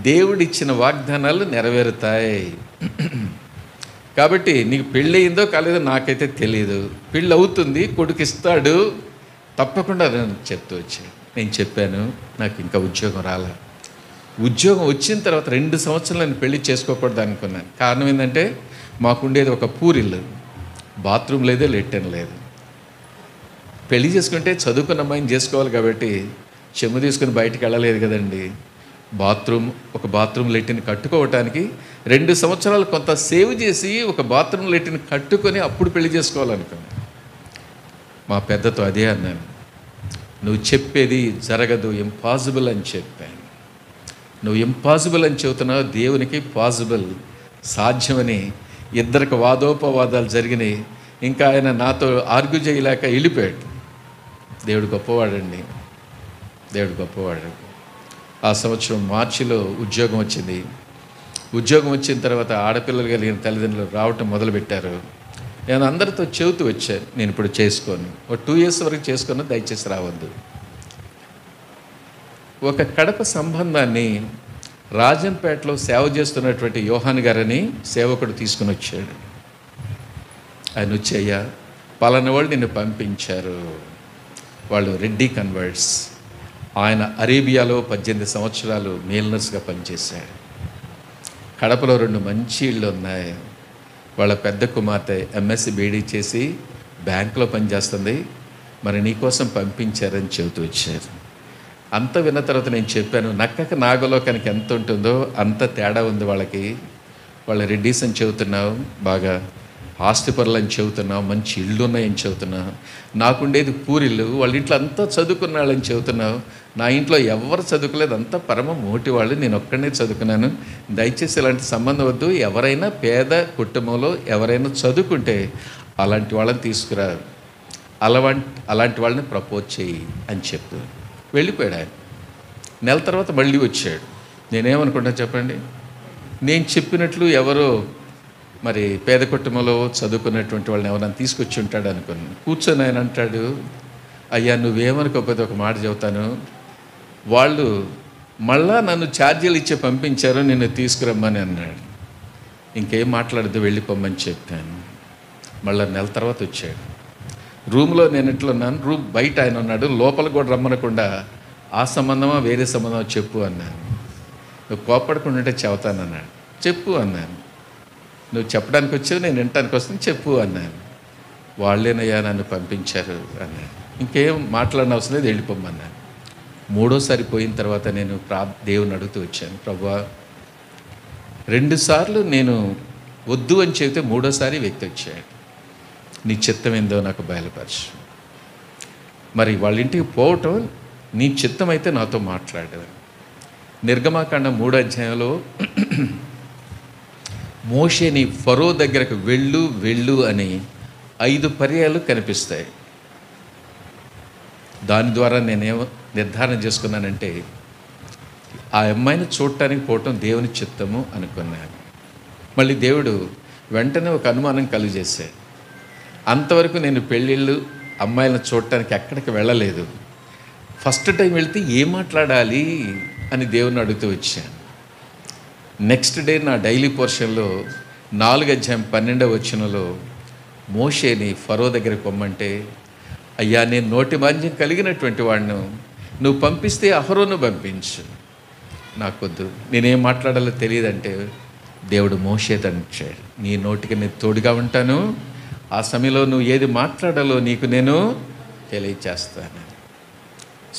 దేవుడిచ్చిన వాగ్దానాలు నెరవేరుతాయి, కాబట్టి నీకు పెళ్ళి అయిందో కాలేదో నాకైతే తెలియదు, పెళ్ళి అవుతుంది, కొడుకు ఇస్తాడు తప్పకుండా నేను చెప్తూ వచ్చాను. నేను చెప్పాను, నాకు ఇంకా ఉద్యోగం రాలే. ఉద్యోగం వచ్చిన తర్వాత 2 సంవత్సరాలు నేను పెళ్లి చేసుకోకూడదు అనుకున్నాను. కారణం ఏంటంటే మాకుండేది ఒక పూరిల్లు, బాత్రూమ్ లేదు, లెట్రిన్ లేదు. పెళ్లి చేసుకుంటే చదువుకున్న అమ్మాయిని చేసుకోవాలి కాబట్టి చెమ్ము తీసుకుని బయటికి వెళ్ళలేదు కదండి. ఒక బాత్రూమ్ లెట్రిన్ కట్టుకోవటానికి 2 సంవత్సరాలు కొంత సేవ్ చేసి ఒక బాత్రూమ్ లెట్రిన్ కట్టుకొని అప్పుడు పెళ్లి చేసుకోవాలనుకున్నాను. మా పెద్దతో అదే అన్నాను, నువ్వు చెప్పేది జరగదు, ఇంపాసిబుల్ అని చెప్పాను. నువ్వు ఇంపాసిబుల్ అని చెబుతున్నావు, దేవునికి పాసిబుల్, సాధ్యమని. ఇద్దరికి వాదోపవాదాలు జరిగినాయి. ఇంకా ఆయన నాతో ఆర్గ్యూ చేయలేక వెళ్ళిపోయాడు. దేవుడు గొప్పవాడండి, దేవుడు గొప్పవాడు. ఆ సంవత్సరం మార్చిలో ఉద్యోగం వచ్చింది. ఉద్యోగం వచ్చిన తర్వాత ఆడపిల్లలు కలిగిన తల్లిదండ్రులు రావటం మొదలుపెట్టారు. నేను అందరితో చెబుతూ వచ్చాను, నేను ఇప్పుడు చేసుకోను, ఒక 2 years వరకు చేసుకున్నా, దయచేసి రావద్దు. ఒక కడప సంబంధాన్ని రాజంపేటలో సేవ చేస్తున్నటువంటి యోహాన్ గారని సేవకుడు తీసుకుని వచ్చాడు. ఆయన వచ్చయ్యా, పలానా వాళ్ళు నిన్ను పంపించారు, వాళ్ళు రెడ్డి కన్వర్ట్స్. ఆయన అరేబియాలో 18 సంవత్సరాలు మేల్ నర్స్గా పనిచేశాడు. కడపలో 2 మంచి ఇళ్ళు ఉన్నాయి. వాళ్ళ పెద్ద కుమార్తె ఎంఎస్సి బీడీ చేసి బ్యాంకులో పనిచేస్తుంది, మరి నీకోసం పంపించారని చెబుతూ వచ్చారు. అంత విన్న తర్వాత నేను చెప్పాను, నక్కక నాగలోకానికి ఎంత ఉంటుందో అంత తేడా ఉంది వాళ్ళకి. వాళ్ళ రెడ్డీస్ అని చెబుతున్నావు బాగా, ఆస్తిపరులని చెబుతున్నావు, మంచి ఇళ్ళు ఉన్నాయని చెబుతున్నావు, నాకుండేది పూరిళ్ళు, వాళ్ళ ఇంట్లో అంతా చదువుకున్న వాళ్ళని చెబుతున్నావు, నా ఇంట్లో ఎవరు చదువుకోలేదు, అంతా పరమ మోటి వాళ్ళు, నేను ఒక్కడనే చదువుకున్నాను, దయచేసి ఇలాంటి సంబంధం వద్దు, ఎవరైనా పేద కుటుంబంలో ఎవరైనా చదువుకుంటే అలాంటి వాళ్ళని తీసుకురా, అలాంటి వాళ్ళని ప్రపోజ్ చేయి అని చెప్పు. వెళ్ళిపోయాడు ఆయన. నెల తర్వాత మళ్ళీ వచ్చాడు. నేనేమనుకుంటా చెప్పండి, నేను చెప్పినట్లు ఎవరో మరి పేద కుటుంబంలో చదువుకున్నటువంటి వాళ్ళని ఎవరైనా తీసుకొచ్చి ఉంటాడు అనుకున్నాను. కూర్చొని ఆయన అంటాడు, అయ్యా నువ్వేమనుకోకపోతే ఒక మాట చెబుతాను, వాళ్ళు మళ్ళా నన్ను ఛార్జీలు ఇచ్చి పంపించారు, నిన్ను తీసుకురమ్మని అన్నాడు. ఇంకేం మాట్లాడద్దు, వెళ్ళిపోమ్మని చెప్పాను. మళ్ళీ నెల తర్వాత వచ్చాడు. రూమ్లో నేను ఎట్లా ఉన్నాను, రూమ్ బయట ఆయన ఉన్నాడు, లోపల కూడా రమ్మనకుండా ఆ సంబంధమా వేరే సంబంధమా చెప్పు అన్నాను. నువ్వు కోపడకుండా ఉంటే చెబుతానన్నాడు. చెప్పు అన్నాను. నువ్వు చెప్పడానికి వచ్చావు, నేను వినటానికి వస్తుంది, చెప్పు అన్నాను. వాళ్ళేనయ్యా నన్ను పంపించారు అన్నాడు. ఇంకేం మాట్లాడిన అవసరం లేదు, వెళ్ళిపోమన్నాను. మూడోసారి పోయిన తర్వాత నేను దేవుని అడుగుతూ వచ్చాను, ప్రభువా 2 సార్లు నేను వద్దు అని చెబితే మూడోసారి వ్యక్తి వచ్చాడు, నీ చిత్తం ఏందో నాకు బయలుపరచు. మరి వాళ్ళ ఇంటికి పోవటం నీ చిత్తం అయితే నాతో మాట్లాడు. నిర్గమాకాండ 3వ అధ్యాయంలో మోషేని ఫరో దగ్గరకు వెళ్ళు వెళ్ళు అని 5 పర్యాయాలు కనిపిస్తాయి. దాని ద్వారా నేనేమో నిర్ధారణ చేసుకున్నానంటే ఆ అమ్మాయిని చూడటానికి పోవటం దేవుని చిత్తము అనుకున్నాను. మళ్ళీ దేవుడు వెంటనే ఒక అనుమానం కలుగజేశాడు. అంతవరకు నేను పెళ్ళిళ్ళు అమ్మాయిలను చూడటానికి ఎక్కడికి వెళ్ళలేదు. ఫస్ట్ టైం వెళ్తే ఏం మాట్లాడాలి అని దేవుని అడుగుతూ వచ్చాను. నెక్స్ట్ డే నా డైలీ పోర్షన్లో 4వ అధ్యాయం 12వ వచనంలో మోషేని ఫరో దగ్గరికి పొమ్మంటే, అయ్యా నేను నోటి మాంద్యం కలిగినటువంటి వాడిను, నువ్వు పంపిస్తే అహరోను పంపించు, నాకొద్దు, నేనేం మాట్లాడాలో తెలియదంటే దేవుడు మోషేతో అంటాడు, నీ నోటికి నేను తోడుగా ఉంటాను, ఆ సమయంలో నువ్వు ఏది మాట్లాడాలో నీకు నేను తెలియచేస్తాను.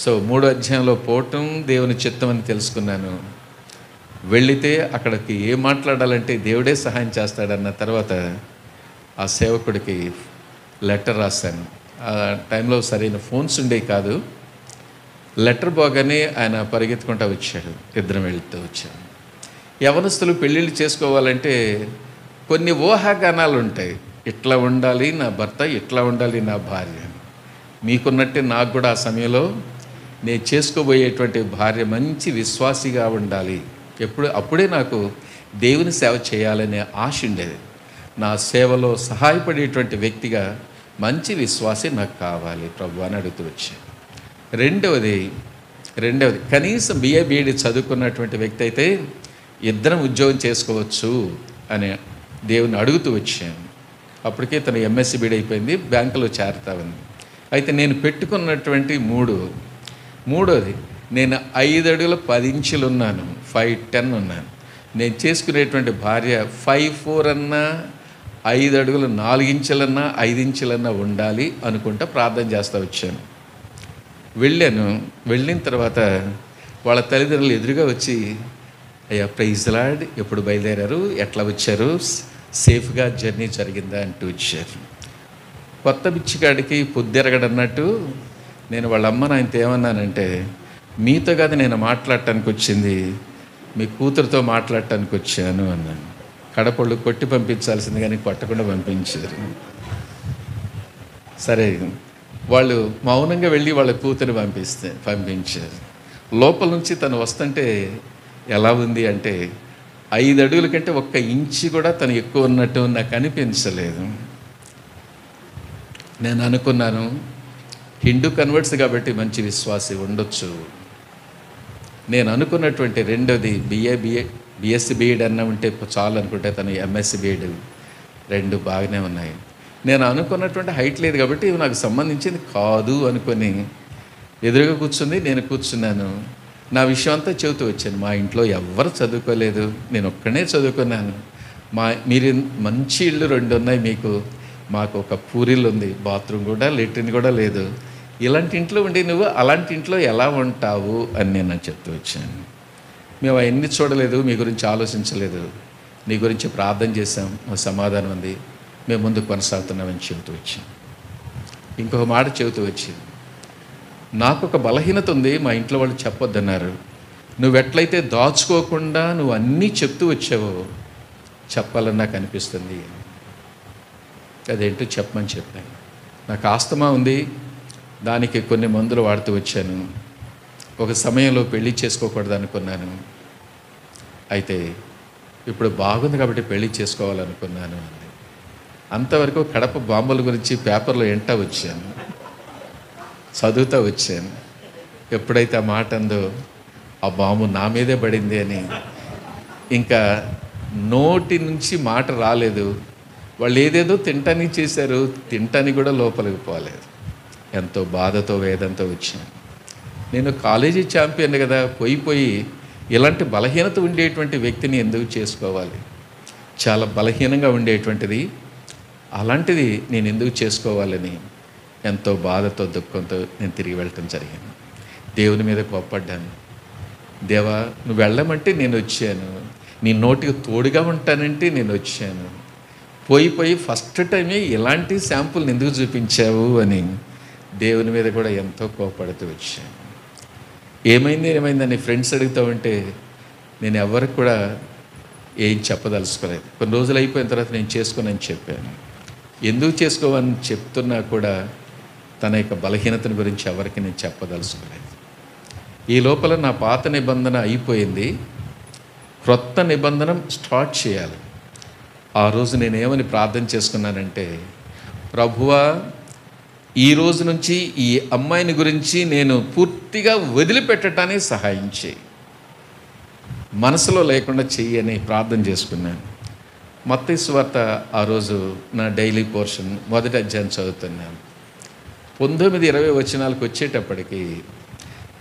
సో 3వ అధ్యాయంలో పోవటం దేవుని చిత్తం అని తెలుసుకున్నాను. వెళితే అక్కడికి ఏం మాట్లాడాలంటే దేవుడే సహాయం చేస్తాడన్న తర్వాత ఆ సేవకుడికి లెటర్ రాశాను. ఆ టైంలో సరైన ఫోన్స్ ఉండేవి కాదు. లెటర్ పోగానే ఆయన పరిగెత్తుకుంటూ వచ్చాడు, 2 వెళ్తూ వచ్చాను. యవనస్తులు పెళ్ళిళ్ళు చేసుకోవాలంటే కొన్ని ఊహాగానాలు ఉంటాయి, ఇట్లా ఉండాలి నా భర్త, ఇట్లా ఉండాలి నా భార్య. మీకున్నట్టే నాకు కూడా ఆ సమయంలో నేను చేసుకోబోయేటువంటి భార్య మంచి విశ్వాసిగా ఉండాలి, అప్పుడే నాకు దేవుని సేవ చేయాలనే ఆశ ఉండేది. నా సేవలో సహాయపడేటువంటి వ్యక్తిగా మంచి విశ్వాసి నాకు కావాలి ప్రభు అని అడుగుతూ వచ్చాను. రెండవది కనీసం బిఏ బీఈడి చదువుకున్నటువంటి వ్యక్తి అయితే 2 ఉద్యోగం చేసుకోవచ్చు అని దేవుని అడుగుతూ వచ్చాను. అప్పటికే తను ఎంఎస్సి బీఈడి అయిపోయింది, బ్యాంకులో చేరుతా ఉంది. అయితే నేను పెట్టుకున్నటువంటి మూడోది నేను 5 అడుగుల 10 ఇంచులు ఉన్నాను, 5'10" ఉన్నాను. నేను చేసుకునేటువంటి భార్య 5'4" అన్నా, 5 అడుగుల 4 ఇంచులన్నా 5 ఇంచులన్నా ఉండాలి అనుకుంటా ప్రార్థన చేస్తూ వచ్చాను. వెళ్ళిన తర్వాత వాళ్ళ తల్లిదండ్రులు ఎదురుగా వచ్చి, అయ్యా ప్రైజ్ లార్డ్, ఎప్పుడు బయలుదేరారు, ఎట్లా వచ్చారు, సేఫ్గా జర్నీ జరిగిందా అంటూ వచ్చారు. కొత్త బిచ్చిగాడికి పొద్దెరగడన్నట్టు నేను వాళ్ళ అమ్మ నాయనతో ఏమన్నానంటే, మీతో కాదు నేను మాట్లాడటానికి వచ్చింది, మీ కూతురుతో మాట్లాడటానికి వచ్చాను అన్నాను. కడపళ్ళు కొట్టి పంపించాల్సింది కానీ కొట్టకుండా పంపించారు. సరే, వాళ్ళు మౌనంగా వెళ్ళి వాళ్ళ కూతురు పంపించారు. లోపల నుంచి తను వస్తుంటే ఎలా ఉంది అంటే 5 అడుగుల కంటే 1 ఇంచు కూడా తను ఎక్కువ ఉన్నట్టు నాకు అనిపించలేదు. నేను అనుకున్నాను, హిందూ కన్వర్ట్స్ కాబట్టి మంచి విశ్వాసి ఉండొచ్చు. నేను అనుకున్నటువంటి రెండోది బిఎస్సి బీఈడి అన్న ఉంటే చాలు అనుకుంటే తను ఎంఎస్సి బీఈడి 2 బాగానే ఉన్నాయి. నేను అనుకున్నటువంటి హైట్ లేదు కాబట్టి ఇవి నాకు సంబంధించింది కాదు అనుకొని ఎదురుగా కూర్చుంది, నేను కూర్చున్నాను. నా విషయం అంతా చెబుతూ వచ్చాను. మా ఇంట్లో ఎవ్వరు చదువుకోలేదు, నేను ఒక్కనే చదువుకున్నాను. మీరు మంచి ఇళ్ళు 2 ఉన్నాయి మీకు, మాకు ఒక పూరిల్లు ఉంది, బాత్రూమ్ కూడా లెట్రిన్ కూడా లేదు. ఇలాంటి ఇంట్లో ఉండి నువ్వు అలాంటి ఇంట్లో ఎలా ఉంటావు అని నేను చెప్తూ వచ్చాను. మేము అవన్నీ చూడలేదు, మీ గురించి ఆలోచించలేదు, నీ గురించి ప్రార్థన చేశాం, సమాధానం ఉంది. మేము ముందు కొనసాగుతున్నామని చెబుతూ వచ్చాను. ఇంకొక మాట చెబుతూ వచ్చింది, నాకు ఒక బలహీనత ఉంది, మా ఇంట్లో వాళ్ళు చెప్పొద్దన్నారు. నువ్వెట్లయితే దాచుకోకుండా నువ్వు అన్నీ చెప్తూ వచ్చావో చెప్పాలని నాకు అనిపిస్తుంది. అదేంటో చెప్పమని చెప్పాను. నాకు ఆస్తమా ఉంది, దానికి కొన్ని మందులు వాడుతూ వచ్చాను. ఒక సమయంలో పెళ్లి చేసుకోకూడదు అనుకున్నాను, అయితే ఇప్పుడు బాగుంది కాబట్టి పెళ్లి చేసుకోవాలనుకున్నాను అంది. అంతవరకు కడప బాంబుల గురించి పేపర్లో ఎంట వచ్చాను, చదువుతూ వచ్చాను. ఎప్పుడైతే ఆ మాట అందో ఆ బాంబు నా మీదే పడింది అని ఇంకా నోటి నుంచి మాట రాలేదు. వాళ్ళు ఏదేదో తింటానికి చేశారు, తింటానికి కూడా లోపలికి పోలేదు. ఎంతో బాధతో వేదంతో వచ్చాను. నేను కాలేజీ ఛాంపియన్ కదా, పోయి ఇలాంటి బలహీనత ఉండేటువంటి వ్యక్తిని ఎందుకు చేసుకోవాలి? చాలా బలహీనంగా ఉండేటువంటిది, అలాంటిది నేను ఎందుకు చేసుకోవాలని ఎంతో బాధతో దుఃఖంతో నేను తిరిగి వెళ్ళటం జరిగింది. దేవుని మీద కోప్పడ్డాను. దేవా, నువ్వు వెళ్ళమంటే నేను వచ్చాను, నీ నోటికి తోడుగా ఉంటానంటే నేను వచ్చాను. పోయి ఫస్ట్ టైమే ఇలాంటి శాంపుల్ని ఎందుకు చూపించావు అని దేవుని మీద కూడా ఎంతో కోపడుతూ వచ్చాను. ఏమైందని ఫ్రెండ్స్ అడుగుతూ ఉంటే నేను ఎవరికి కూడా ఏం చెప్పదలుచుకోలేదు. కొన్ని రోజులు అయిపోయిన తర్వాత నేను చేసుకోనని చెప్పాను. ఎందుకు చేసుకోవని చెప్తున్నా కూడా తన యొక్క బలహీనతను గురించి ఎవరికి నేను చెప్పదలుచుకోలేదు. ఈ లోపల నా పాత నిబంధన అయిపోయింది, క్రొత్త నిబంధన స్టార్ట్ చేయాలి. ఆ రోజు నేనేమని ప్రార్థన చేసుకున్నానంటే, ప్రభువా, ఈ రోజు నుంచి ఈ అమ్మాయిని గురించి నేను పూర్తిగా వదిలిపెట్టడానికి సహాయం చేయి, మనసులో లేకుండా చెయ్యి అని ప్రార్థన చేసుకున్నాను. మత్తయి సువార్త ఆ రోజు నా డైలీ పోర్షన్ మొదటి అధ్యాయం చదువుతున్నాను. 19-20 వచనాలకు వచ్చేటప్పటికి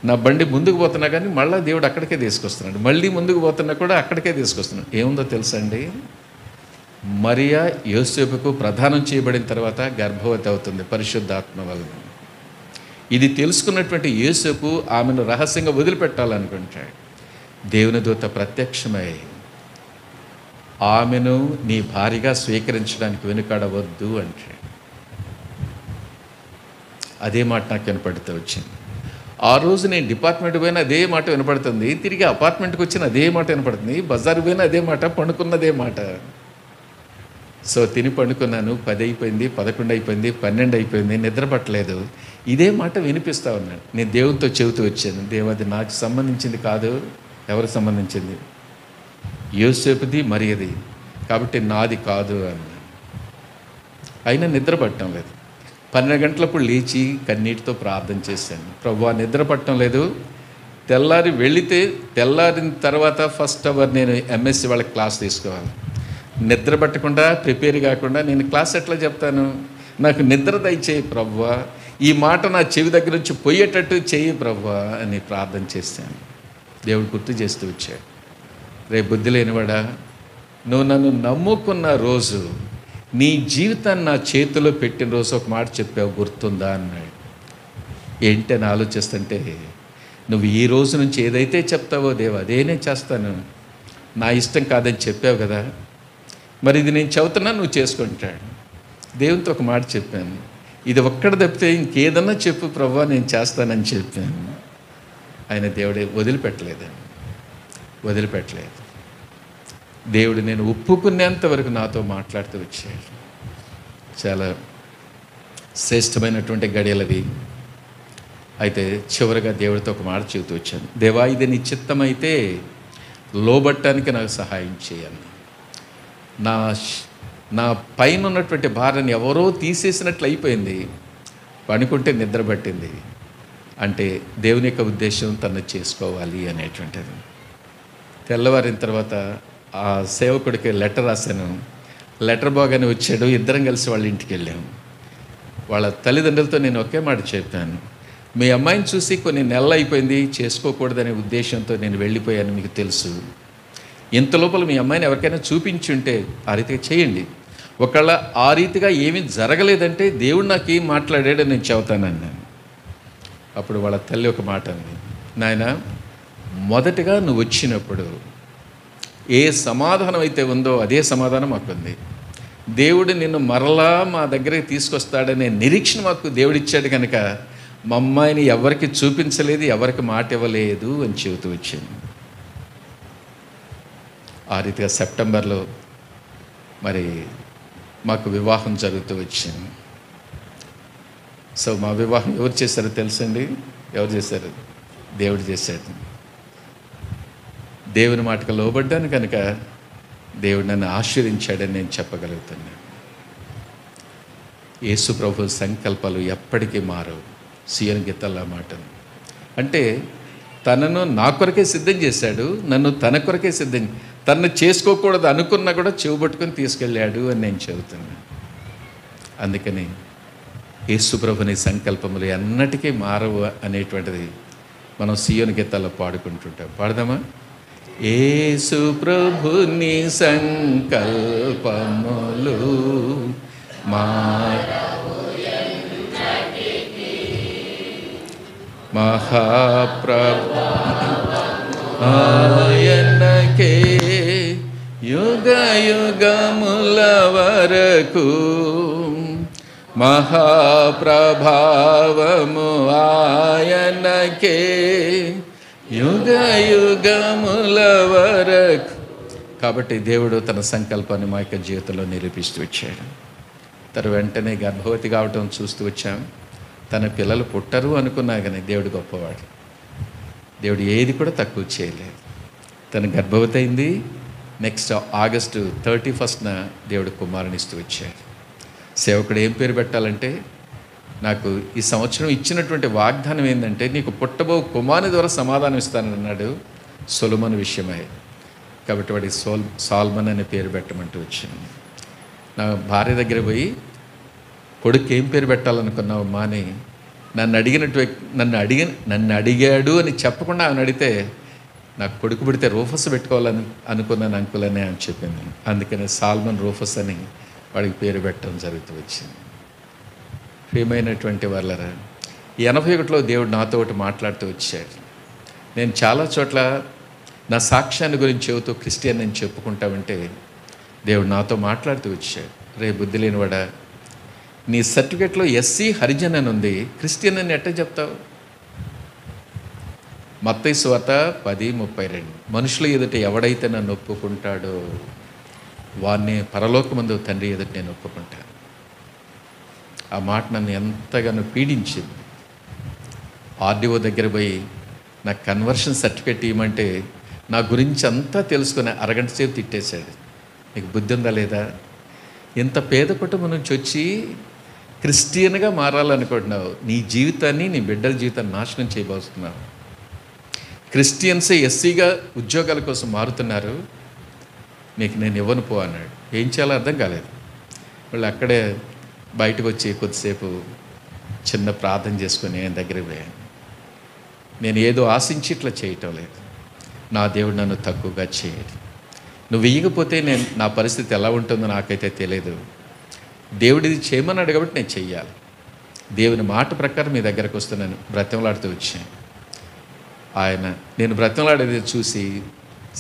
నా బండి ముందుకు పోతున్నా కానీ మళ్ళీ దేవుడు అక్కడికే తీసుకొస్తున్నాడు, మళ్ళీ ముందుకు పోతున్నా కూడా అక్కడికే తీసుకొస్తున్నాడు. ఏముందో తెలుసా అండి, మరియా యోసేపుకు ప్రదానం చేయబడిన తర్వాత గర్భవతి అవుతుంది పరిశుద్ధాత్మ వలన. ఇది తెలుసుకున్నటువంటి యోసేపు ఆమెను రహస్యంగా వదిలిపెట్టాలనుకుంటాడు. దేవుని దూత ప్రత్యక్షమై ఆమెను నీ భార్యగా స్వీకరించడానికి వెనుకాడవద్దు అంటాడు. అదే మాట నాకు వినపడుతూ వచ్చింది. ఆ రోజు నేను డిపార్ట్మెంట్ పోయినా అదే మాట వినపడుతుంది, తిరిగి అపార్ట్మెంట్కి వచ్చిన అదే మాట వినపడుతుంది, బజారు పోయినా అదే మాట, పండుకున్నదే మాట. సో తిని పండుకున్నాను, 10 అయిపోయింది, 11 అయిపోయింది, 12 అయిపోయింది, నిద్ర పట్టలేదు. ఇదే మాట వినిపిస్తూ ఉన్నాను. నేను దేవునితో చెబుతూ వచ్చాను, దేవు అది నాకు సంబంధించింది కాదు. ఎవరికి సంబంధించింది? యోసేపుది మరియది, కాబట్టి నాది కాదు అన్నాను. అయినా నిద్ర పట్టడం లేదు. 12 గంటలప్పుడు లేచి కన్నీటితో ప్రార్థన చేశాను, ప్రభువా నిద్ర పట్టడం లేదు. తెల్లారి వెళితే తెల్లారిన తర్వాత ఫస్ట్ అవర్ నేను ఎంఎస్సి వాళ్ళకి క్లాస్ తీసుకోవాలి. నిద్ర పట్టకుండా ప్రిపేర్ కాకుండా నేను క్లాస్ ఎట్లా చెప్తాను? నాకు నిద్ర దయచేయి ప్రభువా, ఈ మాట నా చెవి దగ్గర నుంచి పోయేటట్టు చెయ్యి ప్రభువా అని ప్రార్థన చేశాను. దేవుడు గుర్తు చేస్తూ వచ్చాడు, రేపు బుద్ధి లేనివాడా, నువ్వు నన్ను నమ్ముకున్న రోజు, నీ జీవితాన్ని నా చేతిలో పెట్టిన రోజు ఒక మాట చెప్పావు, గుర్తుందా అన్నాడు. ఏంటి అని ఆలోచిస్తుంటే, నువ్వు ఈ రోజు నుంచి ఏదైతే చెప్తావో దేవా అదే నేను చేస్తాను, నా ఇష్టం కాదని చెప్పావు కదా, మరి ఇది నేను చెబుతున్నా నువ్వు చేసుకుంటాడు. దేవునితో ఒక మాట చెప్పాను, ఇది ఒక్కడ తప్పితే ఇంకేదన్నా చెప్పు ప్రభువా నేను చేస్తానని చెప్పాను. ఆయన దేవుడే వదిలిపెట్టలేదు. దేవుడు నేను ఒప్పుకునేంత వరకు నాతో మాట్లాడుతూ వచ్చాడు. చాలా శ్రేష్టమైనటువంటి గడియలవి. అయితే చివరిగా దేవుడితో ఒక మాట చెబుతూ వచ్చాను, దేవా ఇది నీ చిత్తమైతే లోబట్టానికి నాకు సహాయం చేయాలి. నా పైన ఉన్నటువంటి భార్యని ఎవరో తీసేసినట్లు అయిపోయింది, పనుకుంటే నిద్ర పట్టింది అంటే దేవుని యొక్క ఉద్దేశం తను చేసుకోవాలి అనేటువంటిది. తెల్లవారిన తర్వాత ఆ సేవకుడికి లెటర్ రాశాను. లెటర్ బాగానే వచ్చాడు. ఇద్దరం కలిసి వాళ్ళ ఇంటికి వెళ్ళాము. వాళ్ళ తల్లిదండ్రులతో నేను ఒకే మాట చెప్పాను, మీ అమ్మాయిని చూసి కొన్ని నెలలు అయిపోయింది, చేసుకోకూడదనే ఉద్దేశంతో నేను వెళ్ళిపోయాను, మీకు తెలుసు. ఇంత లోపల మీ అమ్మాయిని ఎవరికైనా చూపించుంటే ఆ రీతిగా చేయండి. ఒకవేళ ఆ రీతిగా ఏమీ జరగలేదంటే దేవుడు నాకు ఏం మాట్లాడాడో నేను చెబుతానన్నాను. అప్పుడు వాళ్ళ తల్లి ఒక మాట అంది, నాయన మొదటగా నువ్వు వచ్చినప్పుడు ఏ సమాధానం అయితే ఉందో అదే సమాధానం మాకుంది. దేవుడు నిన్ను మరలా మా దగ్గరికి తీసుకొస్తాడనే నిరీక్షణ మాకు దేవుడిచ్చాడు కనుక మా అమ్మాయిని ఎవరికి చూపించలేదు, ఎవరికి మాట ఇవ్వలేదు అని చెబుతూ వచ్చింది. ఆ రీతిగా సెప్టెంబర్లో మరి మాకు వివాహం జరుగుతూ వచ్చింది. సో మా వివాహం ఎవరు చేశారో తెలుసండి? ఎవరు చేశారు? దేవుడు చేశాడు. దేవుని మాటకు లోబడ్డాను కనుక దేవుడు నన్ను ఆశీర్వించాడని నేను చెప్పగలుగుతున్నాను. యేసు ప్రభు సంకల్పాలు ఎప్పటికీ మారవు. సీఎన్ గీతల్లా మాట అంటే తనను నా కొరకే సిద్ధం చేశాడు, నన్ను తన కొరకే తనను చేసుకోకూడదు అనుకున్నా కూడా చెవుబట్టుకొని తీసుకెళ్ళాడు అని నేను చెబుతున్నాను. అందుకని యేసు ప్రభుని సంకల్పములు ఎన్నటికీ మారవు అనేటువంటిది మనం సీయోను గీతాల్లో పాడుకుంటుంటాం. పాడదామా? యేసు ప్రభుని సంకల్పములు మహాప్రభు ఆయనకే యుగ యుగముల వరకు మహాప్రభావము ఆయనకే యుగ యుగముల వరకు. కాబట్టి దేవుడు తన సంకల్పాన్ని మా యొక్క జీవితంలో నిరూపిస్తూ వచ్చాడు. తన వెంటనే గర్భవతి కావటం చూస్తూ వచ్చాం. తన పిల్లలు పుట్టరు అనుకున్నా కానీ దేవుడు గొప్పవాడు. దేవుడు ఏది కూడా తక్కువ చేయలేదు. తన గర్భవతి అయింది. నెక్స్ట్ ఆగస్టు 31న దేవుడు కుమారునిస్తూ వచ్చాడు. సేవకుడు ఏం పేరు పెట్టాలంటే, నాకు ఈ సంవత్సరం ఇచ్చినటువంటి వాగ్దానం ఏంటంటే, నీకు పుట్టబో కుమారుని ద్వారా సమాధానం ఇస్తానన్నాడు సొలొమోను విషయమై. కాబట్టి వాడికి సాల్మన్ అనే పేరు పెట్టమంటూ వచ్చింది. నా భార్య దగ్గర పోయి కొడుకు ఏం పేరు పెట్టాలనుకున్నావు మాని నన్ను అడిగాడు అని చెప్పకుండా ఆమెను అడిగితే, నాకు కొడుకు పుడితే రూఫస్ పెట్టుకోవాలని అనుకున్నాను అంకుల్ అని అని చెప్పింది. అందుకని సాల్మన్ రూఫస్ అని వాడికి పేరు పెట్టడం జరుగుతూ వచ్చింది. ప్రియమైనటువంటి వాళ్ళరా, 81లో దేవుడు నాతో ఒకటి మాట్లాడుతూ వచ్చాడు. నేను చాలా చోట్ల నా సాక్ష్యాన్ని గురించి చెబుతూ క్రిస్టియన్ అని చెప్పుకుంటా ఉంటే దేవుడు నాతో మాట్లాడుతూ వచ్చాడు. రే బుద్ధి లేనివాడా, నీ సర్టిఫికేట్లో ఎస్సీ హరిజన్ అని ఉంది, క్రిస్టియన్ అని ఎట్ట చెప్తావు? మత్తయి సువార్త 10:32 మనుషుల ఎదుట ఎవడైతే నన్ను ఒప్పుకుంటాడో వాడిని పరలోకమందు తండ్రి ఎదుట నేను ఒప్పుకుంటాను. ఆ మాట నన్ను ఎంతగానో పీడించింది. ఆర్డీఓ దగ్గర పోయి నాకు కన్వర్షన్ సర్టిఫికేట్ ఇవ్వమంటే నా గురించి అంతా తెలుసుకుని అరగంట సేపు తిట్టేశాడు. నీకు బుద్ధి ఉందా లేదా? ఇంత పేద కుటుంబం నుంచి వచ్చి క్రిస్టియన్గా మారాలనుకుంటున్నావు, నీ జీవితాన్ని నీ బిడ్డల జీవితాన్ని నాశనం చేయబోతున్నావు. క్రిస్టియన్సే ఎస్సీగా ఉద్యోగాల కోసం మారుతున్నారు, నీకు నేను ఇవ్వను పో అన్నాడు. ఏం చేయాలో అర్థం కాలేదు. వాళ్ళు అక్కడే బయటకు వచ్చి కొద్దిసేపు చిన్న ప్రార్థన చేసుకొని ఆయన దగ్గరికి పోయాను. నేను ఏదో ఆశించి ఇట్లా చేయటం లేదు. నా దేవుడు నన్ను తక్కువగా చేయడు. నువ్వు ఇయ్యకపోతే నా పరిస్థితి ఎలా ఉంటుందో నాకైతే తెలియదు. దేవుడిది చేయమన్నాడు కాబట్టి నేను చెయ్యాలి. దేవుని మాట ప్రకారం మీ దగ్గరకు వస్తున్నాను బ్రతిమలాడుతూ వచ్చాను. ఆయన నేను బ్రతిమలాడేది చూసి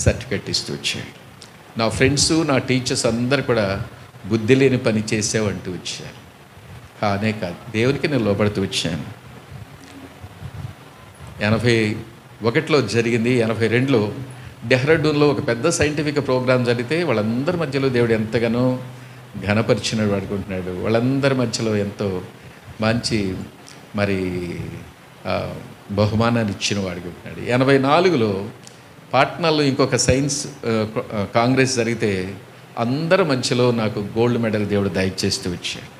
సర్టిఫికెట్ ఇస్తూ వచ్చాడు. నా ఫ్రెండ్స్, నా టీచర్స్ అందరు కూడా బుద్ధి లేని పని చేసావంటూ వచ్చారు. కానే కాదు, దేవునికి నేను లోబడుతూ వచ్చాను. 81లో జరిగింది. 82లో డెహ్రాడూన్లో ఒక పెద్ద సైంటిఫిక్ ప్రోగ్రాం జరిగితే వాళ్ళందరి మధ్యలో దేవుడు ఎంతగానో ఘనపరిచినాడు అనుకుంటున్నాడు. వాళ్ళందరి మధ్యలో ఎంతో మంచి మరి బహుమానాన్ని ఇచ్చిన వాడికి ఉంటున్నాడు. 84లో పాట్నాలో ఇంకొక సైన్స్ కాంగ్రెస్ జరిగితే అందరి మధ్యలో నాకు గోల్డ్ మెడల్ దేవుడు దయచేస్తూ వచ్చాడు.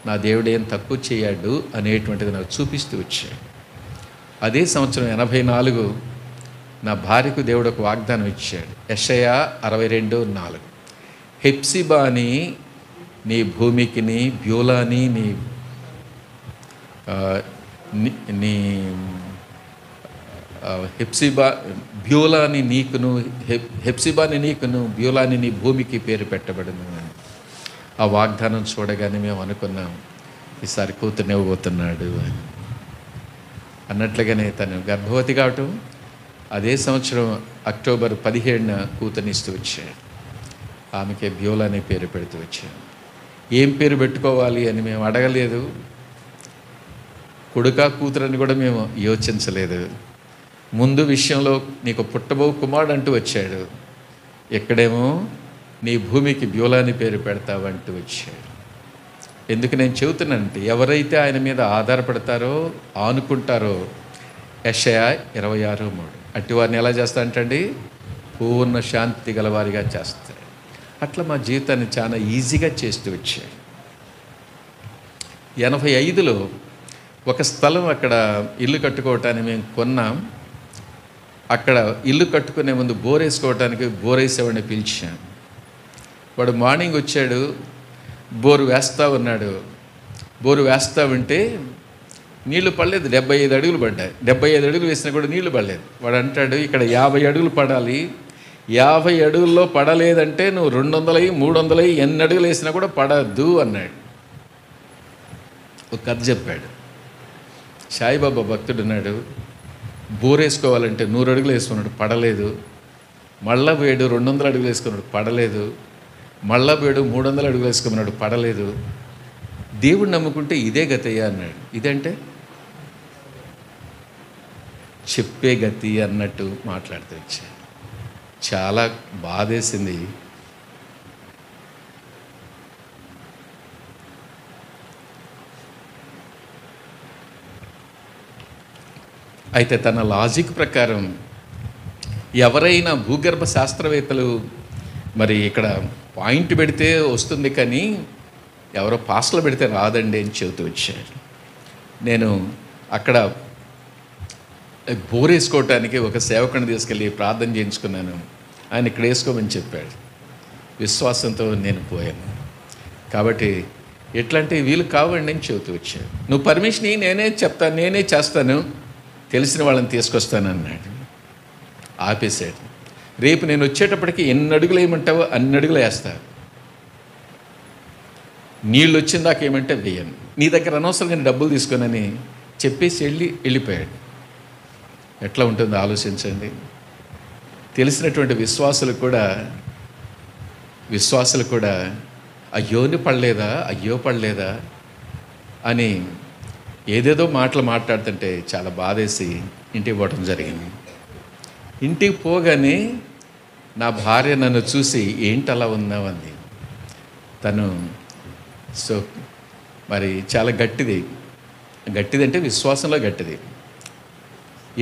నా దేవుడు ఏం తక్కువ చేయడు అనేటువంటిది నాకు చూపిస్తూ వచ్చాడు. అదే సంవత్సరం 84 నా భార్యకు దేవుడు ఒక వాగ్దానం ఇచ్చాడు. యెషయా 62:4 హెప్సిబాని నీ భూమికిని, బ్యూలాని నీ బ్యూలాని నీకును, హెప్సిబాని నీకును, బ్యూలాని నీ భూమికి పేరు పెట్టబడును అని. ఆ వాగ్దానం చూడగానే మేము అనుకున్నాం, ఈసారి కూతురునివ్వబోతున్నాడు అని. అన్నట్లుగానే తను గర్భవతి కావటం, అదే సంవత్సరం అక్టోబర్ 17న కూతురునిస్తూ వచ్చాడు. ఆమెకే బ్యూలా అనే పేరు పెడుతూ వచ్చాడు. ఏం పేరు పెట్టుకోవాలి అని మేము అడగలేదు, కొడుకా కూతురని కూడా మేము యోచించలేదు. ముందు విషయంలో నీకు పుట్టబో కుమారుడు అంటూ వచ్చాడు, ఎక్కడేమో నీ భూమికి బ్యూలాని పేరు పెడతావంటూ వచ్చాడు. ఎందుకు నేను చెబుతున్నానంటే, ఎవరైతే ఆయన మీద ఆధారపడతారో ఆనుకుంటారో, యెషయా 26:3 అట్టి వారిని ఎలా చేస్తా అంటండి, పూర్ణ శాంతి గలవారిగా చేస్తాడు. అట్లా మా జీవితాన్ని చాలా ఈజీగా చేస్తూ వచ్చాడు. 85లో ఒక స్థలం అక్కడ ఇల్లు కట్టుకోవటానికి మేము కొన్నాం. అక్కడ ఇల్లు కట్టుకునే ముందు బోర్ వేసుకోవటానికి బోరేసేవాడిని పిలిచాం. వాడు మార్నింగ్ వచ్చాడు, బోరు వేస్తూ ఉన్నాడు. బోరు వేస్తూ ఉంటే నీళ్లు పడలేదు. 75 అడుగులు పడ్డాయి. 75 అడుగులు వేసినా కూడా నీళ్లు పడలేదు. వాడు అంటాడు, ఇక్కడ 50 అడుగులు పడాలి, 50 అడుగుల్లో పడలేదంటే నువ్వు 200 300 ఎన్ని అడుగులు వేసినా కూడా పడద్దు అన్నాడు. ఒక కథ చెప్పాడు. సాయిబాబా భక్తుడు ఉన్నాడు, బోర్ వేసుకోవాలంటే 100 అడుగులు వేసుకున్నాడు, పడలేదు. మళ్ళా పోయాడు 200 అడుగులు వేసుకున్నాడు, పడలేదు. మళ్ళా పోయాడు 300 అడుగులు వేసుకున్నాడు, పడలేదు. దేవుడు నమ్ముకుంటే ఇదే గతయ్యా అన్నాడు. ఇదంటే చెప్పే గతి అన్నట్టు మాట్లాడుతూ వచ్చాడు. చాలా బాధేసింది. అయితే తన లాజిక్ ప్రకారం ఎవరైనా భూగర్భ శాస్త్రవేత్తలు మరి ఇక్కడ పాయింట్ పెడితే వస్తుంది, కానీ ఎవరో పాస్టలు పెడితే రాదండి అని చెబుతూ వచ్చాడు. నేను అక్కడ బోర్ వేసుకోవటానికి ఒక సేవకుని తీసుకెళ్ళి ప్రార్థన చేయించుకున్నాను. ఆయన ఇక్కడ వేసుకోమని చెప్పాడు. విశ్వాసంతో నేను పోయాను. కాబట్టి ఎట్లాంటి వీలు కావండి అని చెబుతూ వచ్చాడు. నువ్వు పర్మిషన్ నేనే చెప్తాను, నేనే చేస్తాను, తెలిసిన వాళ్ళని తీసుకొస్తాను అన్నాడు. ఆపేశాడు. రేపు నేను వచ్చేటప్పటికి ఎన్ని అడుగులు వేయమంటావో అన్ని అడుగులు వేస్తా, నీళ్ళు వచ్చిందాక ఏమంటే వేయను, నీ దగ్గర అనవసరంగా డబ్బులు తీసుకొనని చెప్పేసి వెళ్ళిపోయాడు. ఎట్లా ఉంటుందో ఆలోచించండి. తెలిసినటువంటి విశ్వాసులు కూడా అయ్యోని పడలేదా, అయ్యో పడలేదా అని ఏదేదో మాటలు మాట్లాడుతుంటే చాలా బాధేసి ఇంటికి పోవటం జరిగింది. ఇంటికి పోగానే నా భార్య నన్ను చూసి ఏంటి అలా ఉన్నావంది. తను మరి చాలా గట్టిది అంటే విశ్వాసంలో గట్టిది.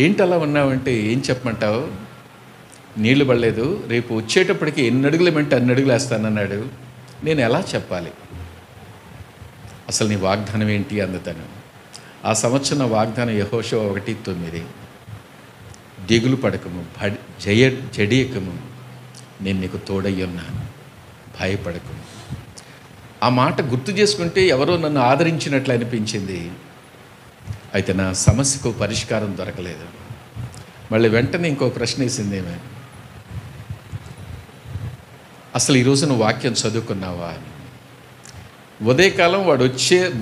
ఏంటి అలా ఉన్నావంటే ఏం చెప్పమంటావు, నీళ్లు పడలేదు, రేపు వచ్చేటప్పటికి ఎన్ని అడుగులు ఏమంటే అన్ని అడుగులు వేస్తానన్నాడు. నేను ఎలా చెప్పాలి, అసలు నీ వాగ్దానం ఏంటి అందుతాను. ఆ సంవత్సరం వాగ్దానం యెహోషువ 1:9, దిగులు పడకము, జడియకము, నేను నీకు తోడయ్యున్నాను, భయపడకము. ఆ మాట గుర్తు చేసుకుంటే ఎవరో నన్ను ఆదరించినట్లు అనిపించింది. అయితే నా సమస్యకు పరిష్కారం దొరకలేదు. మళ్ళీ వెంటనే ఇంకో ప్రశ్న వేసిందేమే, అసలు ఈరోజు నువ్వు వాక్యం చదువుకున్నావా అని. ఉదయకాలం వాడు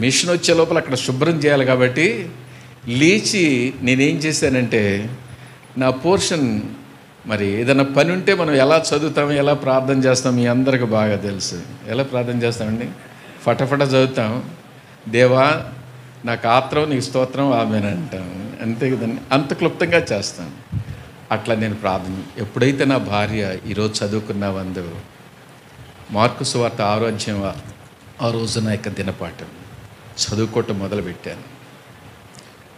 మిషన్ వచ్చే లోపల అక్కడ శుభ్రం చేయాలి కాబట్టి లేచి నేనేం చేశానంటే, నా పోర్షన్ మరి ఏదైనా పని ఉంటే మనం ఎలా చదువుతాం, ఎలా ప్రార్థన చేస్తాం మీ అందరికీ బాగా తెలుసు. ఎలా ప్రార్థన చేస్తామండి, ఫటఫట చదువుతాం, దేవా నాకు ఆత్రం నీకు స్తోత్రం ఆమేన్ అంటాం, అంతే కదండి, అంత క్లుప్తంగా చేస్తాం. అట్లా నేను ప్రార్థన. ఎప్పుడైతే నా భార్య ఈరోజు చదువుకున్నావందు, మార్కు సువార్త 6వ అధ్యాయం ఆ రోజు నా యొక్క దినపాఠం చదువుకోవటం మొదలుపెట్టాను.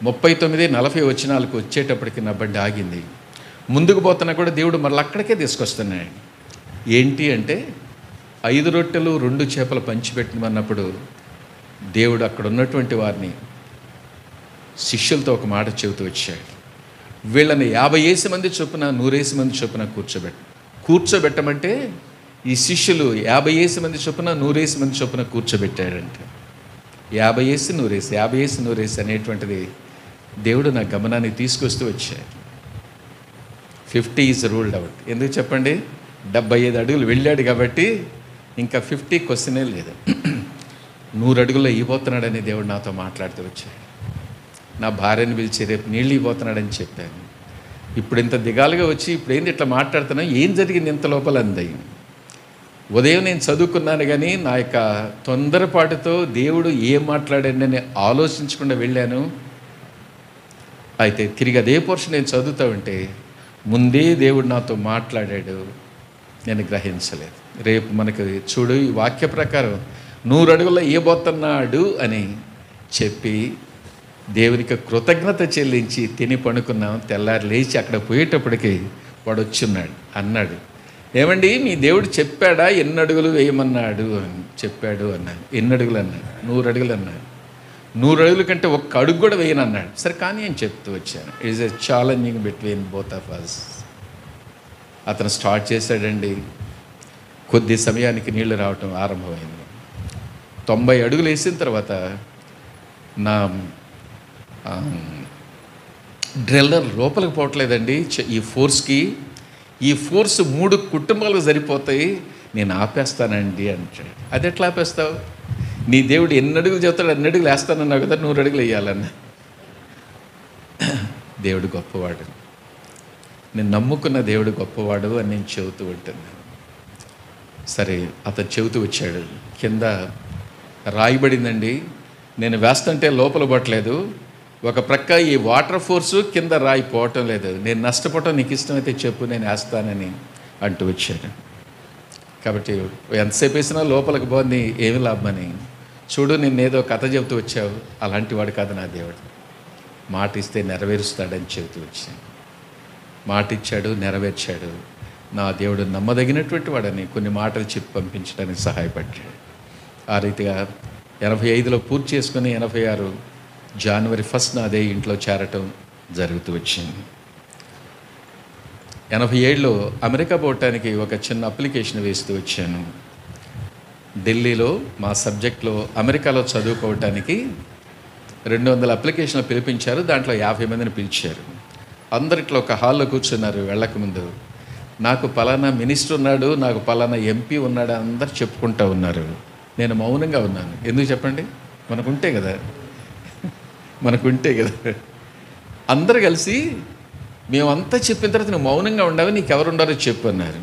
39-40 వచనాలకు వచ్చేటప్పటికి నా బండి ఆగింది. ముందుకు పోతున్నా కూడా దేవుడు మళ్ళీ అక్కడికే తీసుకొస్తున్నాడు. ఏంటి అంటే 5 రొట్టెలు 2 చేపలు పంచిపెట్టమన్నప్పుడు దేవుడు అక్కడ ఉన్నటువంటి వారిని శిష్యులతో ఒక మాట చెబుతూ వచ్చాడు. వీళ్ళని 50 మంది చొప్పున 100 మంది చొప్పున కూర్చోబెట్టమంటే ఈ శిష్యులు 50 మంది చొప్పున 100 మంది చొప్పున కూర్చోబెట్టాడంటే 50 అనేటువంటిది దేవుడు నా గమనానికి తీసుకొస్తూ వచ్చాడు. 50 ఈజ్ రూల్డ్ అవుట్. ఎందుకు చెప్పండి, 75 అడుగులు వెళ్ళాడు కాబట్టి ఇంకా 50 క్వశ్చనే లేదు. 100 అడుగుల్లో ఇవ్వబోతున్నాడని దేవుడు నాతో మాట్లాడుతూ వచ్చాడు. నా భార్యను పిలిచి రేపు నీళ్ళు ఇవ్వబోతున్నాడని చెప్పాను. ఇప్పుడు ఇంత దిగాలుగా వచ్చి ఇప్పుడు ఏంది ఇట్లా మాట్లాడుతున్నా, ఏం జరిగింది ఇంత లోపల అంది. ఉదయం నేను చదువుకున్నాను కానీ నా యొక్క తొందరపాటుతో దేవుడు ఏం మాట్లాడాడని ఆలోచించకుండా వెళ్ళాను. అయితే తిరిగి అదే పోర్షన్ నేను చదువుతూ ఉంటే ముందే దేవుడు నాతో మాట్లాడాడు, నేను గ్రహించలేదు. రేపు మనకు చూడు, ఈ వాక్య ప్రకారం 100 అడుగుల్లో ఇయ్యబోతున్నాడు అని చెప్పి దేవునికి కృతజ్ఞత చెల్లించి తిని పడుకున్నాం. తెల్లారి లేచి అక్కడ పోయేటప్పటికి వాడు వచ్చున్నాడు. అన్నాడు, ఏమండి మీ దేవుడు చెప్పాడా ఎన్ని అడుగులు వేయమన్నాడు అని. చెప్పాడు అన్నాడు. ఎన్ని అడుగులు అన్నాడు. 100 అడుగులు అన్నాడు. 100 అడుగుల కంటే ఒక్క అడుగు కూడా వేయను అన్నాడు. సరే కానీ అని చెప్తూ వచ్చాను. It is a challenging between both of us. అతను స్టార్ట్ చేశాడండి. కొద్ది సమయానికి నీళ్లు రావటం ఆరంభమైంది. 90 అడుగులు వేసిన తర్వాత నా డ్రిల్లర్ లోపలికి పోవట్లేదండి. ఈ ఫోర్స్ 3 కుటుంబాలకు సరిపోతాయి, నేను ఆపేస్తానండి అంటాడు. అది ఎట్లా ఆపేస్తావు? నీ దేవుడు ఎన్ని అడుగులు చెబుతాడు అన్ని అడుగులు వేస్తానన్నావు కదా, 100 అడుగులు వేయాలన్న. దేవుడు గొప్పవాడు, నేను నమ్ముకున్న దేవుడు గొప్పవాడు అని నేను చెబుతూ ఉంటాను. సరే అతను చెబుతూ వచ్చాడు. కింద రాయబడిందండి, నేను వేస్తుంటే లోపల పట్టలేదు. ఒక ప్రక్క ఈ వాటర్ ఫోర్సు, కింద రాయి పోవటం లేదు. నేను నష్టపోవటం నీకు ఇష్టమైతే చెప్పు, నేను వేస్తానని అంటూ వచ్చాడు. కాబట్టి ఎంతసేపు వేసినా లోపలికి పోని ఏమి లాభమని. చూడు, నిన్నేదో కథ చెబుతూ వచ్చావు, అలాంటి వాడు కాదు నా దేవుడు. మాట ఇస్తే నెరవేరుస్తాడని చెబుతూ వచ్చాను. మాట ఇచ్చాడు, నెరవేర్చాడు. నా దేవుడు నమ్మదగినటువంటి వాడని కొన్ని మాటలు చెప్పి పంపించడానికి సహాయపడ్డాడు. ఆ రీతిగా 85లో పూర్తి చేసుకుని 86 జనవరి 1న అదే ఇంట్లో చేరటం జరుగుతూ వచ్చింది. 87లో అమెరికా పోవటానికి ఒక చిన్న అప్లికేషన్ వేస్తూ వచ్చాను. ఢిల్లీలో మా సబ్జెక్ట్లో అమెరికాలో చదువుకోవటానికి 200 అప్లికేషన్లు పిలిపించారు. దాంట్లో 50 మందిని పిలిచారు. అందరిట్లో ఒక హాల్లో కూర్చున్నారు. వెళ్ళకముందు నాకు పలానా మినిస్టర్ ఉన్నాడు, నాకు పలానా ఎంపీ ఉన్నాడు అందరు చెప్పుకుంటూ ఉన్నారు. నేను మౌనంగా ఉన్నాను. ఎందుకు చెప్పండి? మనకుంటే కదా. అందరు కలిసి మేమంతా చెప్పిన తర్వాత నువ్వు మౌనంగా ఉండాలి, నీకు ఎవరు ఉండాలో చెప్పు అన్నారు.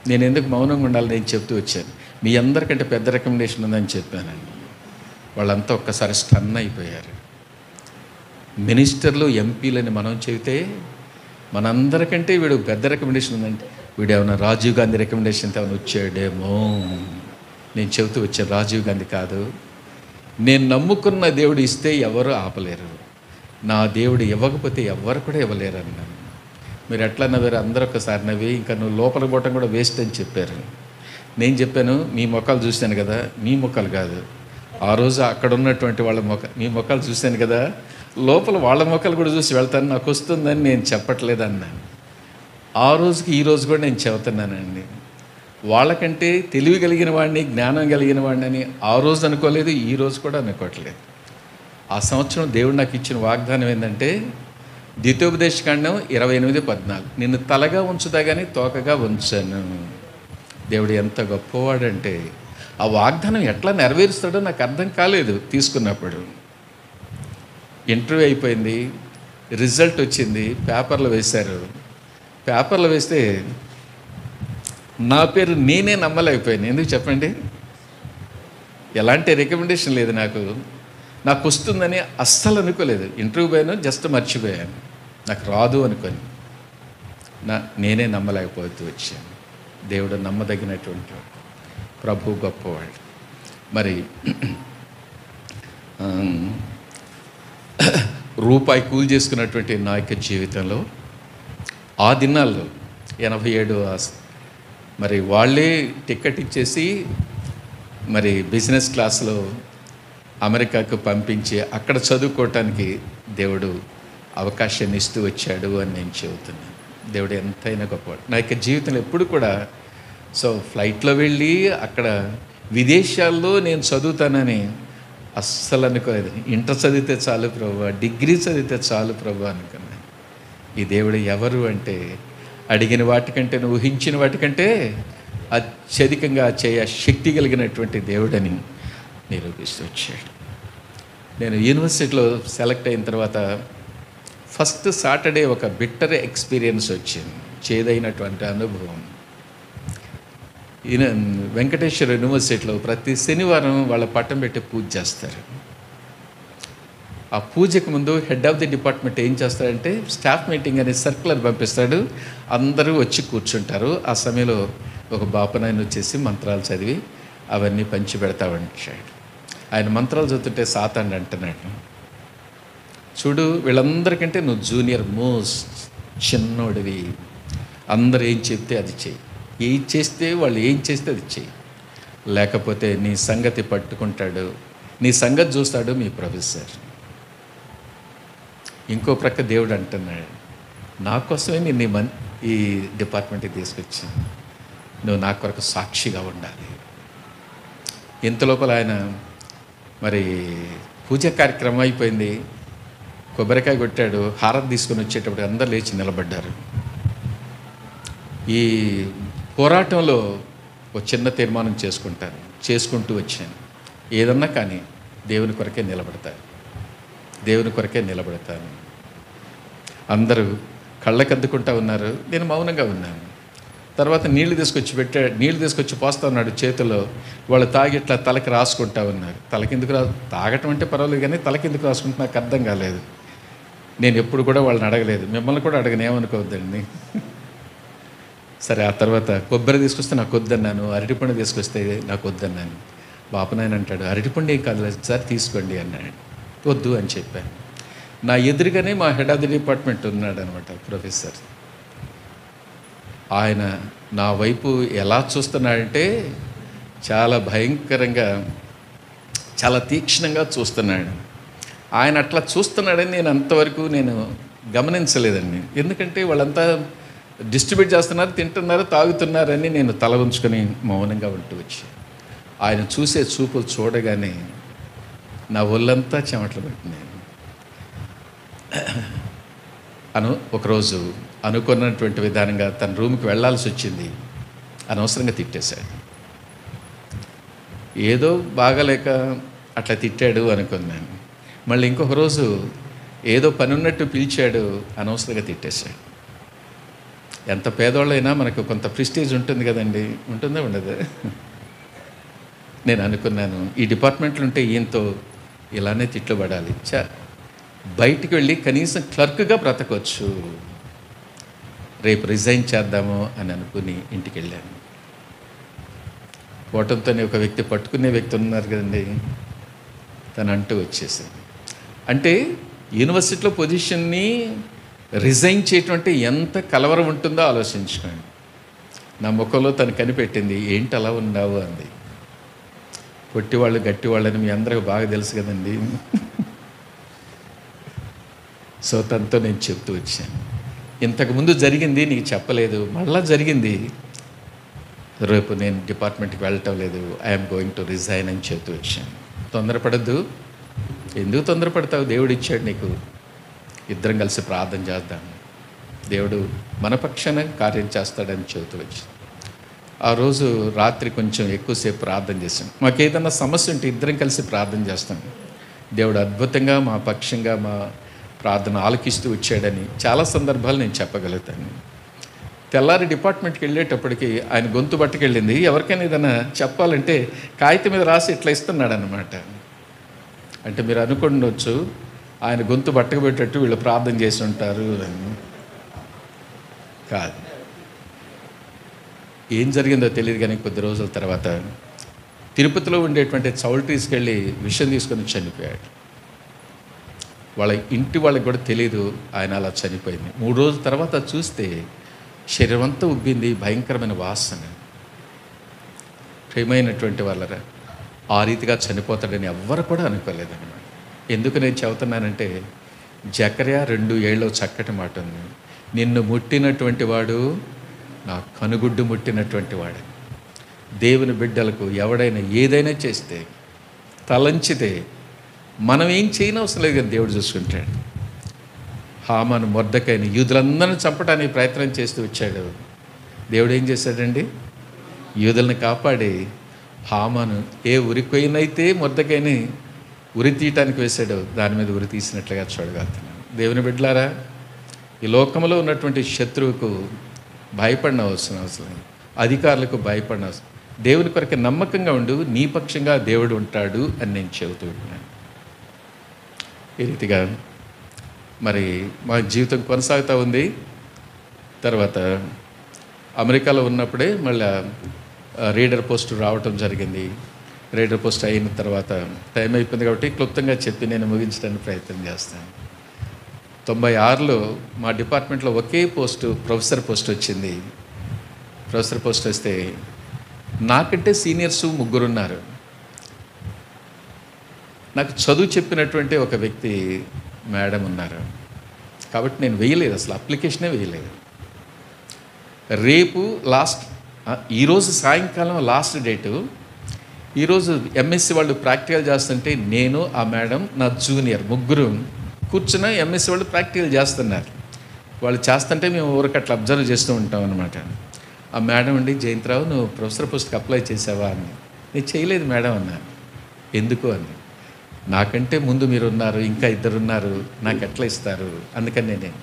నేను ఎందుకు మౌనంగా ఉండాలి, నేను చెప్తూ వచ్చాను. మీ అందరికంటే పెద్ద రికమెండేషన్ ఉందని చెప్పానండి. వాళ్ళంతా ఒక్కసారి స్టన్ అయిపోయారు. మినిస్టర్లు ఎంపీలని మనం చెబితే మనందరికంటే వీడు పెద్ద రికమెండేషన్ ఉందంటే, వీడు ఏమైనా రాజీవ్ గాంధీ రికమెండేషన్తో ఏమైనా వచ్చాడేమో. నేను చెబుతూ వచ్చాను, రాజీవ్ గాంధీ కాదు, నేను నమ్ముకున్న దేవుడు ఇస్తే ఎవరు ఆపలేరు, నా దేవుడు ఇవ్వకపోతే ఎవరు కూడా ఇవ్వలేరు అన్నాను. మీరు ఎట్లా నవ్వారు? అందరూ ఒక్కసారి నవ్వి, ఇంకా నువ్వు లోపలికి పోవటం కూడా వేస్ట్ అని చెప్పారు. నేను చెప్పాను, మీ ముఖాలు చూశాను కదా, మీ ముఖాలు కాదు, ఆ రోజు అక్కడ ఉన్నటువంటి వాళ్ళ మీ ముఖాలు చూశాను కదా, లోపల వాళ్ళ ముఖాలు కూడా చూసి వెళ్తాను, నాకు వస్తుందని నేను చెప్పట్లేదు అన్నాను. ఆ రోజుకి ఈ రోజు కూడా నేను చెబుతున్నానండి, వాళ్ళకంటే తెలివి కలిగిన వాడిని, జ్ఞానం కలిగిన వాడిని అని ఆ రోజు అనుకోలేదు, ఈ రోజు కూడా అనుకోవట్లేదు. ఆ సంవత్సరం దేవుడు నాకు ఇచ్చిన వాగ్దానం ఏంటంటే, ద్వితోపదేశకాండం 28:14, నిన్ను తలగా ఉంచుతా కానీ తోకగా ఉంచాను. దేవుడు ఎంత గొప్పవాడంటే ఆ వాగ్దానం ఎట్లా నెరవేరుస్తాడో నాకు అర్థం కాలేదు. తీసుకున్నప్పుడు ఇంటర్వ్యూ అయిపోయింది, రిజల్ట్ వచ్చింది, పేపర్లో వేశారు. పేపర్లో వేస్తే నా పేరు నేనే నమ్మలేకపోయాను. ఎందుకు చెప్పండి? ఎలాంటి రికమెండేషన్ లేదు నాకు వస్తుందని అస్సలు అనుకోలేదు. ఇంటర్వ్యూ పోయాను, జస్ట్ మర్చిపోయాను, నాకు రాదు అనుకొని నేనే నమ్మలేకపోతూ వచ్చాను. దేవుడు నమ్మదగినటువంటి ప్రభు గొప్పవాడు. మరి రూపాయి కూలి చేసుకున్నటువంటి నా యొక్క జీవితంలో ఆ దినాల్లో 87 మరి వాళ్ళే టికెట్ ఇచ్చేసి మరి బిజినెస్ క్లాస్లో అమెరికాకు పంపించి అక్కడ చదువుకోవటానికి దేవుడు అవకాశాన్ని ఇస్తూ వచ్చాడు అని నేను చెబుతున్నాను. దేవుడు ఎంతైనా గొప్పవాడు. నా యొక్క జీవితంలో ఎప్పుడు కూడా ఫ్లైట్లో వెళ్ళి అక్కడ విదేశాల్లో నేను చదువుతానని అస్సలు అనుకోలేదు. ఇంటర్ చదివితే చాలు ప్రభువా, డిగ్రీ చదివితే చాలు ప్రభువా అనుకున్నాను. ఈ దేవుడు ఎవరు అంటే, అడిగిన వాటికంటే, ఊహించిన వాటికంటే అత్యధికంగా చేయ శక్తి కలిగినటువంటి దేవుడని నిరూపిస్తూ వచ్చాడు. నేను యూనివర్సిటీలో సెలెక్ట్ అయిన తర్వాత ఫస్ట్ సాటర్డే ఒక బిట్టర్ ఎక్స్పీరియన్స్ వచ్చింది, చేదైనటువంటి అనుభవం. ఈయన వెంకటేశ్వర యూనివర్సిటీలో ప్రతి శనివారం వాళ్ళ పట్టం పెట్టి పూజ చేస్తారు. ఆ పూజకు ముందు హెడ్ ఆఫ్ ది డిపార్ట్మెంట్ ఏం చేస్తాడంటే స్టాఫ్ మీటింగ్ అనే సర్క్యులర్ పంపిస్తాడు. అందరూ వచ్చి కూర్చుంటారు. ఆ సమయంలో ఒక బాపనాయన వచ్చేసి మంత్రాలు చదివి అవన్నీ పంచి పెడతామంటాడు. ఆయన మంత్రాలు చదువుతుంటే సాతాండు అంటున్నాడు, చూడు వీళ్ళందరికంటే నువ్వు జూనియర్ మోస్ట్ చిన్నోడివి, అందరు ఏం చెప్తే అది చెయ్యి, ఏం చేస్తే వాళ్ళు ఏం చేస్తే అది చెయ్యి, లేకపోతే నీ సంగతి పట్టుకుంటాడు, నీ సంగతి చూస్తాడు మీ ప్రొఫెసర్. ఇంకో ప్రక్క దేవుడు అంటున్నాడు, నా కోసమే నేను ఈ డిపార్ట్మెంట్కి తీసుకొచ్చాను, నువ్వు నా కొరకు సాక్షిగా ఉండాలి. ఇంత లోపల ఆయన మరి పూజ కార్యక్రమం అయిపోయింది, కొబ్బరికాయ కొట్టాడు, హారతి తీసుకొని వచ్చేటప్పుడు అందరు లేచి నిలబడ్డారు. ఈ పోరాటంలో ఒక చిన్న తీర్మానం చేసుకుంటూ వచ్చాను, ఏదన్నా కానీ దేవుని కొరకే నిలబడతాను, దేవుని కొరకే నిలబడతాను. అందరూ కళ్ళకద్దుకుంటా ఉన్నారు, నేను మౌనంగా ఉన్నాను. తర్వాత నీళ్లు తీసుకొచ్చి పోస్తా ఉన్నాడు చేతిలో. వాళ్ళు తాగి ఇట్లా తలకి రాసుకుంటా ఉన్నారు. తలకిందుకు తాగటం అంటే పర్వాలేదు, కానీ తలకిందుకు రాసుకుంటే నాకు అర్థం కాలేదు. నేను ఎప్పుడు కూడా వాళ్ళని అడగలేదు, మిమ్మల్ని కూడా అడగను, ఏమనుకోవద్దండి. సరే, ఆ తర్వాత కొబ్బరి తీసుకొస్తే నాకు వద్దన్నాను, అరటిపండు తీసుకొస్తే నాకు వద్దన్నాను. బాపనాయన అంటాడు, అరటిపండు ఏం కాదు సార్, తీసుకోండి అన్నాడు. వద్దు అని చెప్పాను. నా ఎదురుగానే మా హెడ్ ఆఫ్ ది డిపార్ట్మెంట్ ఉన్నాడు అనమాట, ప్రొఫెసర్. ఆయన నా వైపు ఎలా చూస్తున్నాడంటే చాలా భయంకరంగా, చాలా తీక్షణంగా చూస్తున్నాడు. ఆయన అట్లా చూస్తున్నాడని నేను అంతవరకు గమనించలేదండి. ఎందుకంటే వాళ్ళంతా డిస్ట్రిబ్యూట్ చేస్తున్నారు, తింటున్నారు, తాగుతున్నారని నేను తల ఉంచుకొని మౌనంగా ఉంటూ వచ్చి ఆయన చూసే చూపులు చూడగానే నా ఒళ్ళంతా చెమటలు పెట్టినాయి. ఒకరోజు అనుకున్నటువంటి విధానంగా తన రూమ్కి వెళ్ళాల్సి వచ్చింది. అనవసరంగా తిట్టేశాడు. ఏదో బాగాలేక అట్లా తిట్టాడు అనుకున్నాను. మళ్ళీ ఇంకొక రోజు ఏదో పని ఉన్నట్టు పిలిచాడు, అనవసరంగా తిట్టేశాడు. ఎంత పేదోళ్ళైనా మనకు కొంత ప్రెస్టీజ్ ఉంటుంది కదండి, ఉంటుందా ఉండదు? నేను అనుకున్నాను, ఈ డిపార్ట్మెంట్లో ఉంటే ఈయనతో ఇలానే తిట్లు పడాలి, బయటికి వెళ్ళి కనీసం క్లర్క్గా బ్రతకొచ్చు, రేపు రిజైన్ చేద్దాము అని అనుకుని ఇంటికి వెళ్ళాను. ఓటంతోనే ఒక వ్యక్తి పట్టుకునే వ్యక్తి ఉన్నారు కదండి, తను అంటూ వచ్చేసింది. అంటే యూనివర్సిటీలో పొజిషన్ని రిజైన్ చేయటం అంటే ఎంత కలవరం ఉంటుందో ఆలోచించుకోండి. నా ముఖంలో తను కనిపెట్టింది, ఏంటి అలా ఉన్నావు అంది. పొట్టివాళ్ళు గట్టివాళ్ళని మీ అందరికీ బాగా తెలుసు కదండి. సో తనతో నేను చెప్తూ వచ్చాను, ఇంతకుముందు జరిగింది నీకు చెప్పలేదు, మళ్ళా జరిగింది, రేపు నేను డిపార్ట్మెంట్కి వెళ్ళటం లేదు, ఐఎమ్ గోయింగ్ టు రిజైన్ అని చెప్తూ వచ్చాను. తొందరపడద్దు. ఎందుకు తొందరపడతావు, దేవుడు ఇచ్చాడు నీకు, ఇద్దరం కలిసి ప్రార్థన చేద్దాం, దేవుడు మన పక్షాన కార్యం చేస్తాడని చెబుతూ వచ్చాను. ఆ రోజు రాత్రి కొంచెం ఎక్కువసేపు ప్రార్థన చేశాం. మాకు ఏదన్నా సమస్య ఉంటే ఇద్దరం కలిసి ప్రార్థన చేస్తాం. దేవుడు అద్భుతంగా మా పక్షంగా మా ప్రార్థన ఆలకిస్తూ వచ్చాడని చాలా సందర్భాలు నేను చెప్పగలుగుతాను. తెల్లారి డిపార్ట్మెంట్కి వెళ్ళేటప్పటికి ఆయన గొంతు పట్టుకెళ్ళింది. ఎవరికైనా ఏదైనా చెప్పాలంటే కాగితం మీద రాసి ఇట్లా ఇస్తున్నాడు అనమాట. అంటే మీరు అనుకుండొచ్చు ఆయన గొంతు పట్టకబెట్టేట్టు వీళ్ళు ప్రార్థన చేసి ఉంటారు అని. కాదు, ఏం జరిగిందో తెలియదు. కానీ కొద్ది రోజుల తర్వాత తిరుపతిలో ఉండేటువంటి చౌల్ట్రీస్కి వెళ్ళి విషయం తీసుకొని చనిపోయాడు. వాళ్ళ ఇంటి వాళ్ళకి కూడా తెలియదు ఆయన అలా చనిపోయింది. 3 రోజుల తర్వాత చూస్తే శరీరం అంతా ఉబ్బింది, భయంకరమైన వాసన. ప్రియమైనటువంటి వాళ్ళరా, ఆ రీతిగా చనిపోతాడని ఎవ్వరు కూడా అనుకోలేదన్నమాట. ఎందుకు నేను చెబుతున్నానంటే జకర్యా 2:7 చక్కటి మాట ఉంది, నిన్ను ముట్టినటువంటి వాడు నా కనుగుడ్డు ముట్టినటువంటి వాడు. దేవుని బిడ్డలకు ఎవడైనా ఏదైనా చేస్తే, తలంచితే మనం ఏం చేయనవసరం లేదు, కానీ దేవుడు చూసుకుంటాడు. హామాను మొర్దెకైని యూదులందరినీ చంపడానికి ప్రయత్నం చేస్తూ వచ్చాడు. దేవుడు ఏం చేశాడండి, యూదులను కాపాడి హామాను ఏ ఉరికొయినైతే మొర్దెకైని ఉరి తీయటానికి వేశాడో దాని మీద ఉరి తీసినట్లుగా చూడగలుగుతున్నాను. దేవుని బిడ్డలారా, ఈ లోకంలో ఉన్నటువంటి శత్రువుకు భయపడిన అవసరం లేదు, అధికారులకు భయపడిన అవసరం. దేవుని కొరకు నమ్మకంగా ఉండు, నీ పక్షంగా దేవుడు ఉంటాడు అని నేను చెబుతూ ఉన్నాను. ఈ రీతిగా మరి మా జీవితం కొనసాగుతూ ఉంది. తర్వాత అమెరికాలో ఉన్నప్పుడే మళ్ళీ రీడర్ పోస్ట్ రావటం జరిగింది. రీడర్ పోస్ట్ అయిన తర్వాత టైం అయిపోయింది కాబట్టి క్లుప్తంగా చెప్పి నేను ముగించడానికి ప్రయత్నం చేస్తాను. 96లో మా డిపార్ట్మెంట్లో ఒకే పోస్టు ప్రొఫెసర్ పోస్ట్ వచ్చింది. ప్రొఫెసర్ పోస్ట్ వస్తే నాకంటే సీనియర్స్ 3 ఉన్నారు. నాకు చదువు చెప్పినటువంటి ఒక వ్యక్తి మేడం ఉన్నారు. కాబట్టి నేను వేయలేదు, అసలు అప్లికేషనే వేయలేదు. రేపు ఈరోజు సాయంకాలం లాస్ట్ డేటు. ఈరోజు ఎంఎస్సి వాళ్ళు ప్రాక్టికల్ చేస్తుంటే నేను, ఆ మేడం, నా జూనియర్ 3 కూర్చున్న ఎంఎస్సి వాళ్ళు ప్రాక్టికల్ చేస్తున్నారు. వాళ్ళు చేస్తుంటే మేము ఊరికి అట్లా అబ్జర్వ్ చేస్తూ ఉంటాం అనమాట. ఆ మేడం అండి, జయంతిరావు నువ్వు ప్రొఫెసర్ పోస్ట్కి అప్లై చేసావా అని. నేను చేయలేదు మేడం అన్నాను. ఎందుకు అని. నాకంటే ముందు మీరు ఉన్నారు, ఇంకా 2 ఉన్నారు, నాకు ఎట్లా ఇస్తారు? అందుకని నేను,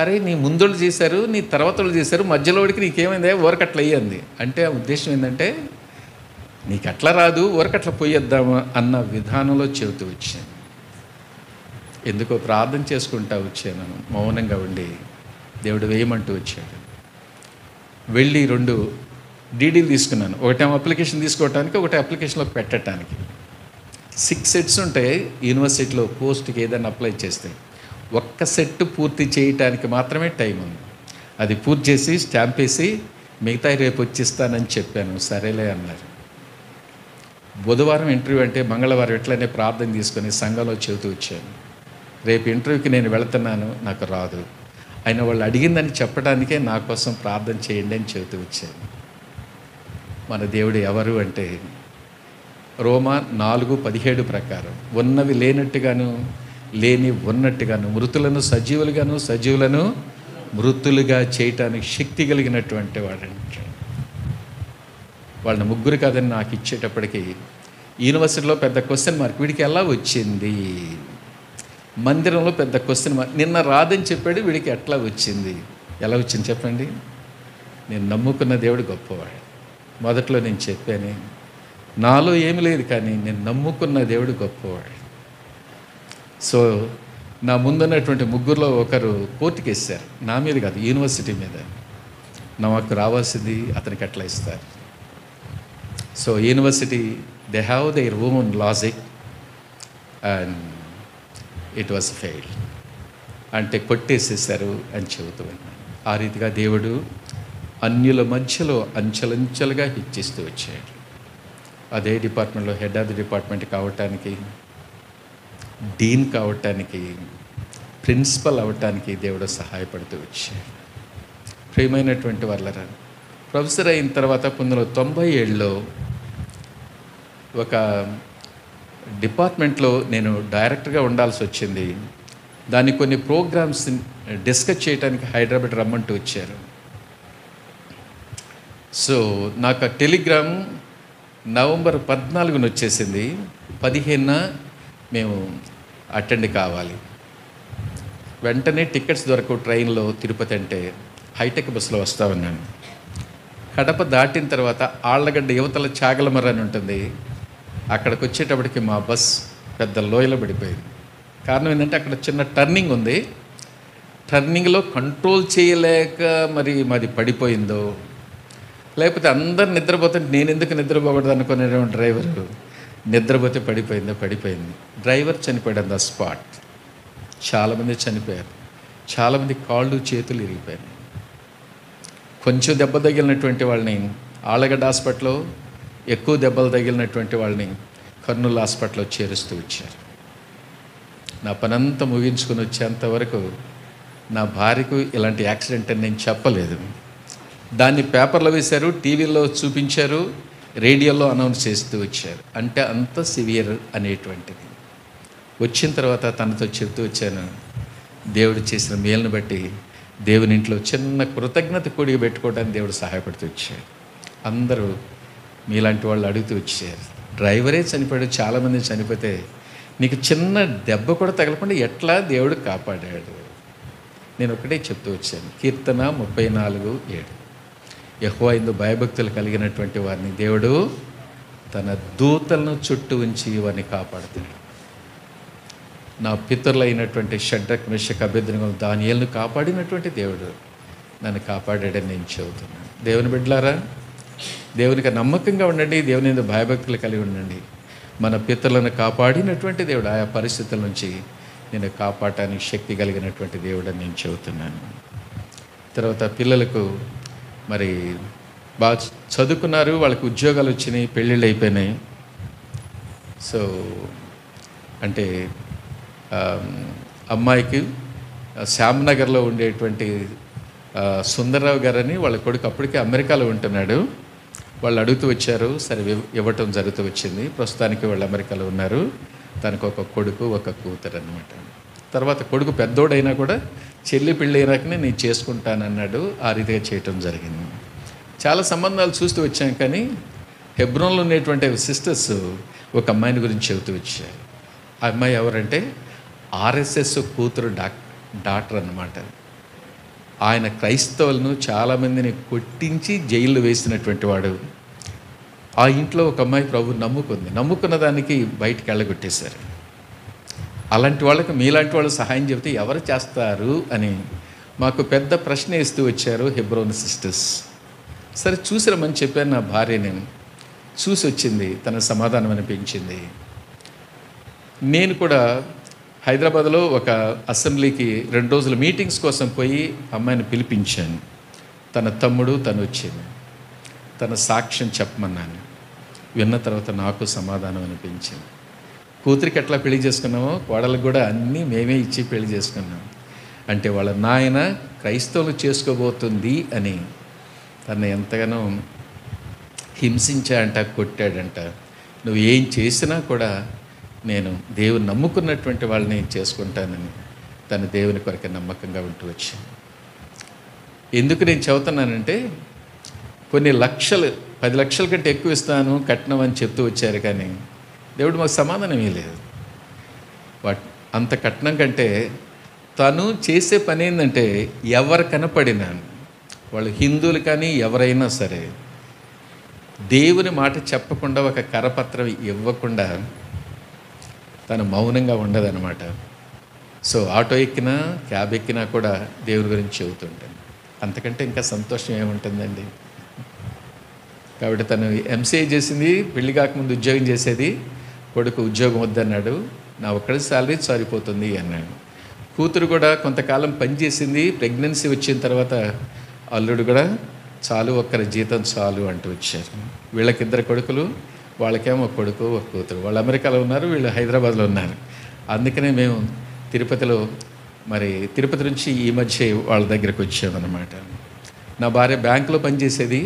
అరే నీ ముందోళ్ళు చేశారు, నీ తర్వాత వాళ్ళు చేశారు, మధ్యలో వాడికి నీకేమైంది, ఊరికి అట్లా అయ్యింది అంటే ఆ ఉద్దేశం ఏంటంటే నీకు అట్లా రాదు, ఊరికి అట్లా పోయేద్దామా అన్న విధానంలో చెబుతూ వచ్చాను. ఎందుకో ప్రార్థన చేసుకుంటా వచ్చాను, మౌనంగా ఉండి దేవుడు వేయమంటూ వచ్చాడు. వెళ్ళి 2 డీడీలు తీసుకున్నాను. ఒకటేమో అప్లికేషన్ తీసుకోవటానికి, ఒకటి అప్లికేషన్లో పెట్టడానికి. 6 సెట్స్ ఉంటాయి యూనివర్సిటీలో పోస్ట్కి ఏదైనా అప్లై చేస్తే. ఒక్క సెట్ పూర్తి చేయటానికి మాత్రమే టైం ఉంది. అది పూర్తి చేసి స్టాంప్ వేసి మిగతా రేపు వచ్చిస్తానని చెప్పాను. సరేలే అన్నారు. బుధవారం ఇంటర్వ్యూ అంటే మంగళవారం ఎట్లనే ప్రార్థన తీసుకొని సంఘంలో చెబుతూ వచ్చాను. రేపు ఇంటర్వ్యూకి నేను వెళుతున్నాను, నాకు రాదు, అయినా వాళ్ళు అడిగిందని చెప్పడానికే నా కోసం ప్రార్థన చేయండి అని చెబుతూ వచ్చాను. మన దేవుడు ఎవరు అంటే రోమా 4:17 ప్రకారం ఉన్నవి లేనట్టుగాను, లేని ఉన్నట్టుగాను, మృతులను సజీవులుగాను, సజీవులను మృతులుగా చేయటానికి శక్తి కలిగినటువంటి వాడంట. వాళ్ళని 3 కాదని నాకు ఇచ్చేటప్పటికి యూనివర్సిటీలో పెద్ద క్వశ్చన్ మార్క్, వీడికి ఎలా వచ్చింది? మందిరంలో పెద్ద క్వశ్చన్ మార్క్. నిన్న రాదని చెప్పాడు, వీడికి ఎట్లా వచ్చింది? ఎలా వచ్చింది చెప్పండి? నేను నమ్ముకున్న దేవుడు గొప్పవాడు. మొదట్లో నేను చెప్పాను, నాలో ఏమి లేదు, కానీ నేను నమ్ముకున్న దేవుడు గొప్పవాడు. సో నా ముందున్నటువంటి 3లో ఒకరు కోర్టుకి వేశారు, నా మీద కాదు, యూనివర్సిటీ మీద. నాకు రావాల్సింది అతనికి ఎట్లా ఇస్తారు? So university they have their own logic and it was fail అంటే కొట్టేసేసారు అని చెబుతూ ఉన్నాను. ఆ రీతిగా దేవుడు అన్యుల మధ్యలో అంచెలంచెలుగా హెచ్చిస్తూ వచ్చాడు. అదే డిపార్ట్మెంట్లో హెడ్ ఆఫ్ ది డిపార్ట్మెంట్ కావటానికి, డీన్ కావటానికి, ప్రిన్సిపల్ అవ్వటానికి దేవుడు సహాయపడుతూ వచ్చాడు. ప్రియమైనటువంటి వాళ్ళరా, ప్రొఫెసర్ అయిన తర్వాత 1997లో ఒక డిపార్ట్మెంట్లో నేను డైరెక్టర్గా ఉండాల్సి వచ్చింది. దాన్ని కొన్ని ప్రోగ్రామ్స్ డిస్కస్ చేయడానికి హైదరాబాద్ రమ్మంటూ వచ్చారు. సో నాకు ఆ టెలిగ్రామ్ నవంబర్ 14న వచ్చేసింది. 15న మేము అటెండ్ కావాలి. వెంటనే టికెట్స్ దొరకవు ట్రైన్లో. తిరుపతి అంటే హైటెక్ బస్సులో వస్తా ఉన్నాను. కడప దాటిన తర్వాత ఆళ్ళగడ్డ యువతల చాగలమర్ర అని ఉంటుంది. అక్కడికి వచ్చేటప్పటికి మా బస్ పెద్ద లోయలో పడిపోయింది. కారణం ఏంటంటే అక్కడ చిన్న టర్నింగ్ ఉంది. టర్నింగ్లో కంట్రోల్ చేయలేక మరి మాది పడిపోయిందో, లేకపోతే అందరు నిద్రపోతుంటే నేను ఎందుకు నిద్రపోకూడదు అనుకునేటువంటి డ్రైవరు నిద్రపోతే పడిపోయింది. డ్రైవర్ చనిపోయాడు ఆన్ ద స్పాట్. చాలామంది చనిపోయారు. చాలామంది కాళ్ళు చేతులు ఇరిగిపోయారు. కొంచెం దెబ్బ తగిలినటువంటి వాళ్ళని ఆళ్ళగడ్డ హాస్పిటల్లో, ఎక్కువ దెబ్బలు తగిలినటువంటి వాళ్ళని కర్నూలు హాస్పిటల్లో చేరుస్తూ వచ్చారు. నా పనంతా ముగించుకొని వచ్చేంతవరకు నా భార్యకు ఇలాంటి యాక్సిడెంట్ అని నేను చెప్పలేదు. దాన్ని పేపర్లో వేశారు, టీవీలో చూపించారు, రేడియోలో అనౌన్స్ చేస్తూ వచ్చారు. అంటే అంత సివియర్ అనేటువంటిది. వచ్చిన తర్వాత తనతో చెప్తూ వచ్చాను, దేవుడు చేసిన మేలును బట్టి దేవుని ఇంట్లో చిన్న కృతజ్ఞత కూడిగా పెట్టుకోవడానికి దేవుడు సహాయపడుతూ వచ్చాడు. అందరూ మీలాంటి వాళ్ళు అడుగుతూ వచ్చారు, డ్రైవరే చనిపోయాడు, చాలామంది చనిపోతే నీకు చిన్న దెబ్బ కూడా తగలకుండా ఎట్లా దేవుడు కాపాడాడు? నేను ఒకటే చెప్తూ వచ్చాను, కీర్తన 34:7. యెహోవా యందు భయభక్తులు కలిగినటువంటి వారిని దేవుడు తన దూతలను చుట్టూ ఉంచి వారిని కాపాడుతాడు. నా పితరులైనటువంటి షడ్రక్ మెషక్ అబేద్నెగో దానియేలును కాపాడినటువంటి దేవుడు నన్ను కాపాడాడని నేను చెబుతున్నాను. దేవుని బిడ్డలారా, దేవునికి నమ్మకంగా ఉండండి, దేవుని యందు భయభక్తులు కలిగి ఉండండి. మన పితరులను కాపాడినటువంటి దేవుడు ఆయా పరిస్థితుల నుంచి నేను కాపాడటానికి శక్తి కలిగినటువంటి దేవుడు అని నేను చెబుతున్నాను. తర్వాత పిల్లలకు మరి బాగా చదువుకున్నారు, వాళ్ళకి ఉద్యోగాలు వచ్చినాయి, పెళ్ళిళ్ళు అయిపోయినాయి. సో అంటే అమ్మాయికి శ్యామ్నగర్లో ఉండేటువంటి సుందర్రావు గారని వాళ్ళ కొడుకు అప్పటికే అమెరికాలో ఉంటున్నాడు. వాళ్ళు అడుగుతూ వచ్చారు, సరే ఇవ్వటం జరుగుతూ వచ్చింది. ప్రస్తుతానికి వాళ్ళు అమెరికాలో ఉన్నారు. తనకు ఒక కొడుకు ఒక కూతురు అన్నమాట. తర్వాత కొడుకు పెద్దోడైనా కూడా చెల్లి పెళ్ళి అయినాకనే నేను చేసుకుంటానన్నాడు. ఆ రీతిగా చేయటం జరిగింది. చాలా సంబంధాలు చూస్తూ వచ్చాం, కానీ హెబ్రోన్లో ఉండేటువంటి సిస్టర్స్ ఒక అమ్మాయిని గురించి చెబుతూ వచ్చారు. ఆ అమ్మాయి ఎవరంటే ఆర్ఎస్ఎస్ కూతురు డాక్టర్ అన్నమాట. ఆయన క్రైస్తవులను చాలామందిని కొట్టించి జైల్లో వేసినటువంటి వాడు. ఆ ఇంట్లో ఒక అమ్మాయి ప్రభు నమ్ముకున్న దానికి బయటికి వెళ్ళగొట్టేశారు. అలాంటి వాళ్ళకి మీలాంటి వాళ్ళు సహాయం చెబితే ఎవరు చేస్తారు అని మాకు పెద్ద ప్రశ్న వేస్తూ వచ్చారు హెబ్రోన్ సిస్టర్స్. సరే చూసిరమని చెప్పాను నా భార్య. నేను చూసి వచ్చింది, తన సమాధానం అనిపించింది. నేను కూడా హైదరాబాద్లో ఒక అసెంబ్లీకి 2 రోజుల మీటింగ్స్ కోసం పోయి అమ్మాయిని పిలిపించాను. తన తమ్ముడు తను వచ్చింది. తన సాక్ష్యం చెప్పమన్నాను. విన్న తర్వాత నాకు సమాధానం అనిపించింది. కూతురికి ఎట్లా పెళ్లి చేసుకున్నామో కోడలకు కూడా అన్నీ మేమే ఇచ్చి పెళ్లి చేసుకున్నాం. అంటే వాళ్ళ నాయన క్రైస్తవులు చేసుకోబోతుంది అని తను ఎంతగానో హింసించాడంట, కొట్టాడంట. నువ్వు ఏం చేసినా కూడా నేను దేవుని నమ్ముకున్నటువంటి వాళ్ళని చేసుకుంటానని తన దేవుని కొరకు నమ్మకంగా ఉంటూ వచ్చాను. ఎందుకు నేను చెబుతున్నానంటే, కొన్ని లక్షలు 10 లక్షల కంటే ఎక్కువ ఇస్తాను కట్నం అని చెప్తూ వచ్చారు, కానీ దేవుడు మాకు సమాధానం ఇవ్వలేదు. అంత కట్నం కంటే తను చేసే పని ఏంటంటే, ఎవరు కనపడినా వాళ్ళు హిందువులు కానీ ఎవరైనా సరే దేవుని మాట చెప్పకుండా ఒక కరపత్రం ఇవ్వకుండా తను మౌనంగా ఉండదన్నమాట. సో ఆటో ఎక్కినా క్యాబ్ ఎక్కినా కూడా దేవుని గురించి చెబుతుంటాను. అంతకంటే ఇంకా సంతోషం ఏముంటుందండి. కాబట్టి తను ఎంసీఏ చేసింది, పెళ్లి కాకముందు ఉద్యోగం చేసేది. కొడుకు ఉద్యోగం వద్దన్నాడు, నా ఒక్కడి శాలరీ సరిపోతుంది అన్నాడు. కూతురు కూడా కొంతకాలం పనిచేసింది. ప్రెగ్నెన్సీ వచ్చిన తర్వాత అల్లుడు కూడా చాలు, ఒక్కరి జీతం చాలు అంటూ వచ్చారు. వీళ్ళకిద్దరు కొడుకులు, వాళ్ళకేమో ఒక కొడుకు ఒక కూతురు. వాళ్ళు అమెరికాలో ఉన్నారు, వీళ్ళు హైదరాబాద్లో ఉన్నారు. అందుకనే మేము తిరుపతిలో తిరుపతి నుంచి ఈ మధ్య వాళ్ళ దగ్గరికి వచ్చామన్నమాట. నా భార్య బ్యాంకులో పనిచేసేది.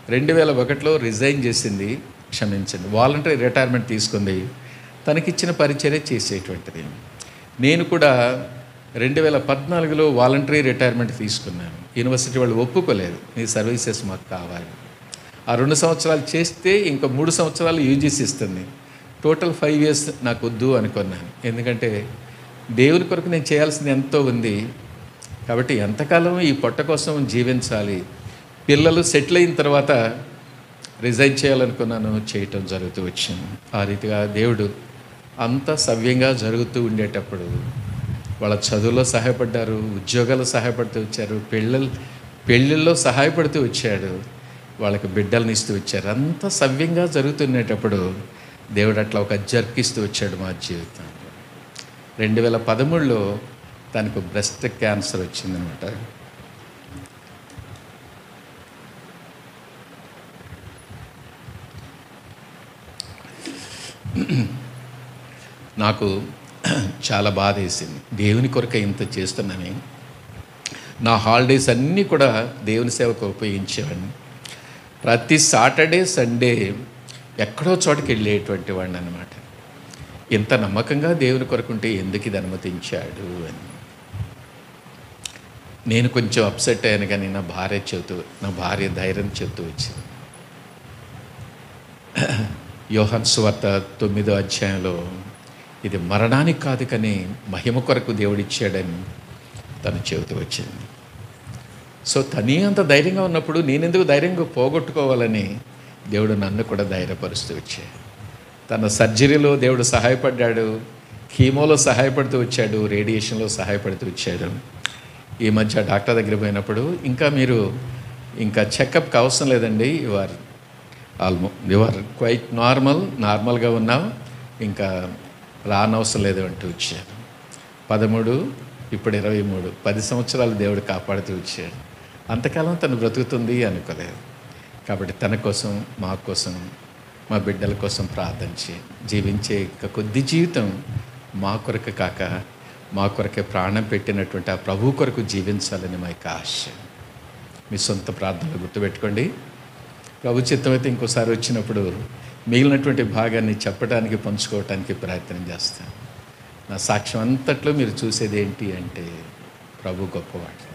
2001లో రిజైన్ చేసింది, క్షమించండి, వాలంటరీ రిటైర్మెంట్ తీసుకుంది. తనకిచ్చిన పరిచర్య చేసేటువంటిది. నేను కూడా 2014లో వాలంటరీ రిటైర్మెంట్ తీసుకున్నాను. యూనివర్సిటీ వాళ్ళు ఒప్పుకోలేదు, మీ సర్వీసెస్ మాకు కావాలి. ఆ 2 సంవత్సరాలు చేస్తే ఇంకా 3 సంవత్సరాలు యూజీసీ ఇస్తుంది. టోటల్ 5 years నాకు వద్దు అనుకున్నాను. ఎందుకంటే దేవుని కొరకు నేను చేయాల్సింది ఎంతో ఉంది. కాబట్టి ఎంతకాలం ఈ పొట్ట కోసం జీవించాలి. పిల్లలు సెటిల్ అయిన తర్వాత రిజైన్ చేయాలనుకున్నాను, చేయటం జరుగుతూ వచ్చింది. ఆ రీతిగా దేవుడు అంత సవ్యంగా జరుగుతూ ఉండేటప్పుడు వాళ్ళ చదువులో సహాయపడ్డారు, ఉద్యోగాలు సహాయపడుతూ వచ్చారు, పెళ్ళిళ్ళలో సహాయపడుతూ వచ్చాడు, వాళ్ళకి బిడ్డలను ఇస్తూ వచ్చారు. అంత సవ్యంగా జరుగుతున్నప్పుడు దేవుడు అట్లా ఒక జర్కిస్తూ వచ్చాడు మా జీవితంలో. 2013లో తనకు బ్రెస్ట్ క్యాన్సర్ వచ్చిందనమాట. నాకు చాలా బాధ వేసింది. దేవుని కొరకు ఇంత చేస్తున్నాను. నా హాలిడేస్ అన్నీ కూడా దేవుని సేవకు ఉపయోగించేవాడిని. ప్రతి సాటర్డే సండే ఎక్కడో చోటకి వెళ్ళేటువంటి వాడిని అనమాట. ఇంత నమ్మకంగా దేవుని కొరకుంటే ఎందుకు ఇది అనుమతించాడు అని నేను కొంచెం అప్సెట్ అయ్యాను. కానీ నా భార్య ధైర్యం చెబుతూ వచ్చింది. యోహాను సువార్త 9వ అధ్యాయంలో ఇది మరణానికి కాదు కానీ మహిమ కొరకు దేవుడిచ్చాడని తను చెబుతూ వచ్చింది. సో తనే అంత ధైర్యంగా ఉన్నప్పుడు నేనెందుకు ధైర్యంగా పోగొట్టుకోవాలని దేవుడు నన్ను కూడా ధైర్యపరుస్తూ వచ్చాడు. తన సర్జరీలో దేవుడు సహాయపడ్డాడు, కీమోలో సహాయపడుతూ వచ్చాడు, రేడియేషన్లో సహాయపడుతూ వచ్చాడు. ఈ మధ్య డాక్టర్ దగ్గర పోయినప్పుడు ఇంకా చెకప్కి అవసరం లేదండి, యు ఆర్ క్వైట్ నార్మల్గా ఉన్నావు, ఇంకా రానవసరం లేదు అంటూ వచ్చారు. 13, ఇప్పుడు 23, 10 సంవత్సరాలు దేవుడు కాపాడుతూ వచ్చాడు. అంతకాలం తను బ్రతుకుతుంది అనుకోలేదు. కాబట్టి తన కోసం, మా కోసం, మా బిడ్డల కోసం ప్రార్థన జీవించే కొద్ది జీవితం మా కొరకు కాక మా కొరకే ప్రాణం పెట్టినటువంటి ఆ ప్రభు కొరకు జీవించాలని మా యొక్క ఆశ. మీ సొంత ప్రార్థనలు గుర్తుపెట్టుకోండి. ప్రభు చిత్తమైతే ఇంకోసారి వచ్చినప్పుడు మిగిలినటువంటి భాగాన్ని చెప్పడానికి, పంచుకోవటానికి ప్రయత్నం చేస్తాను. నా సాక్ష్యం అంతట్లో మీరు చూసేది ఏంటి అంటే ప్రభు గొప్పవాడు.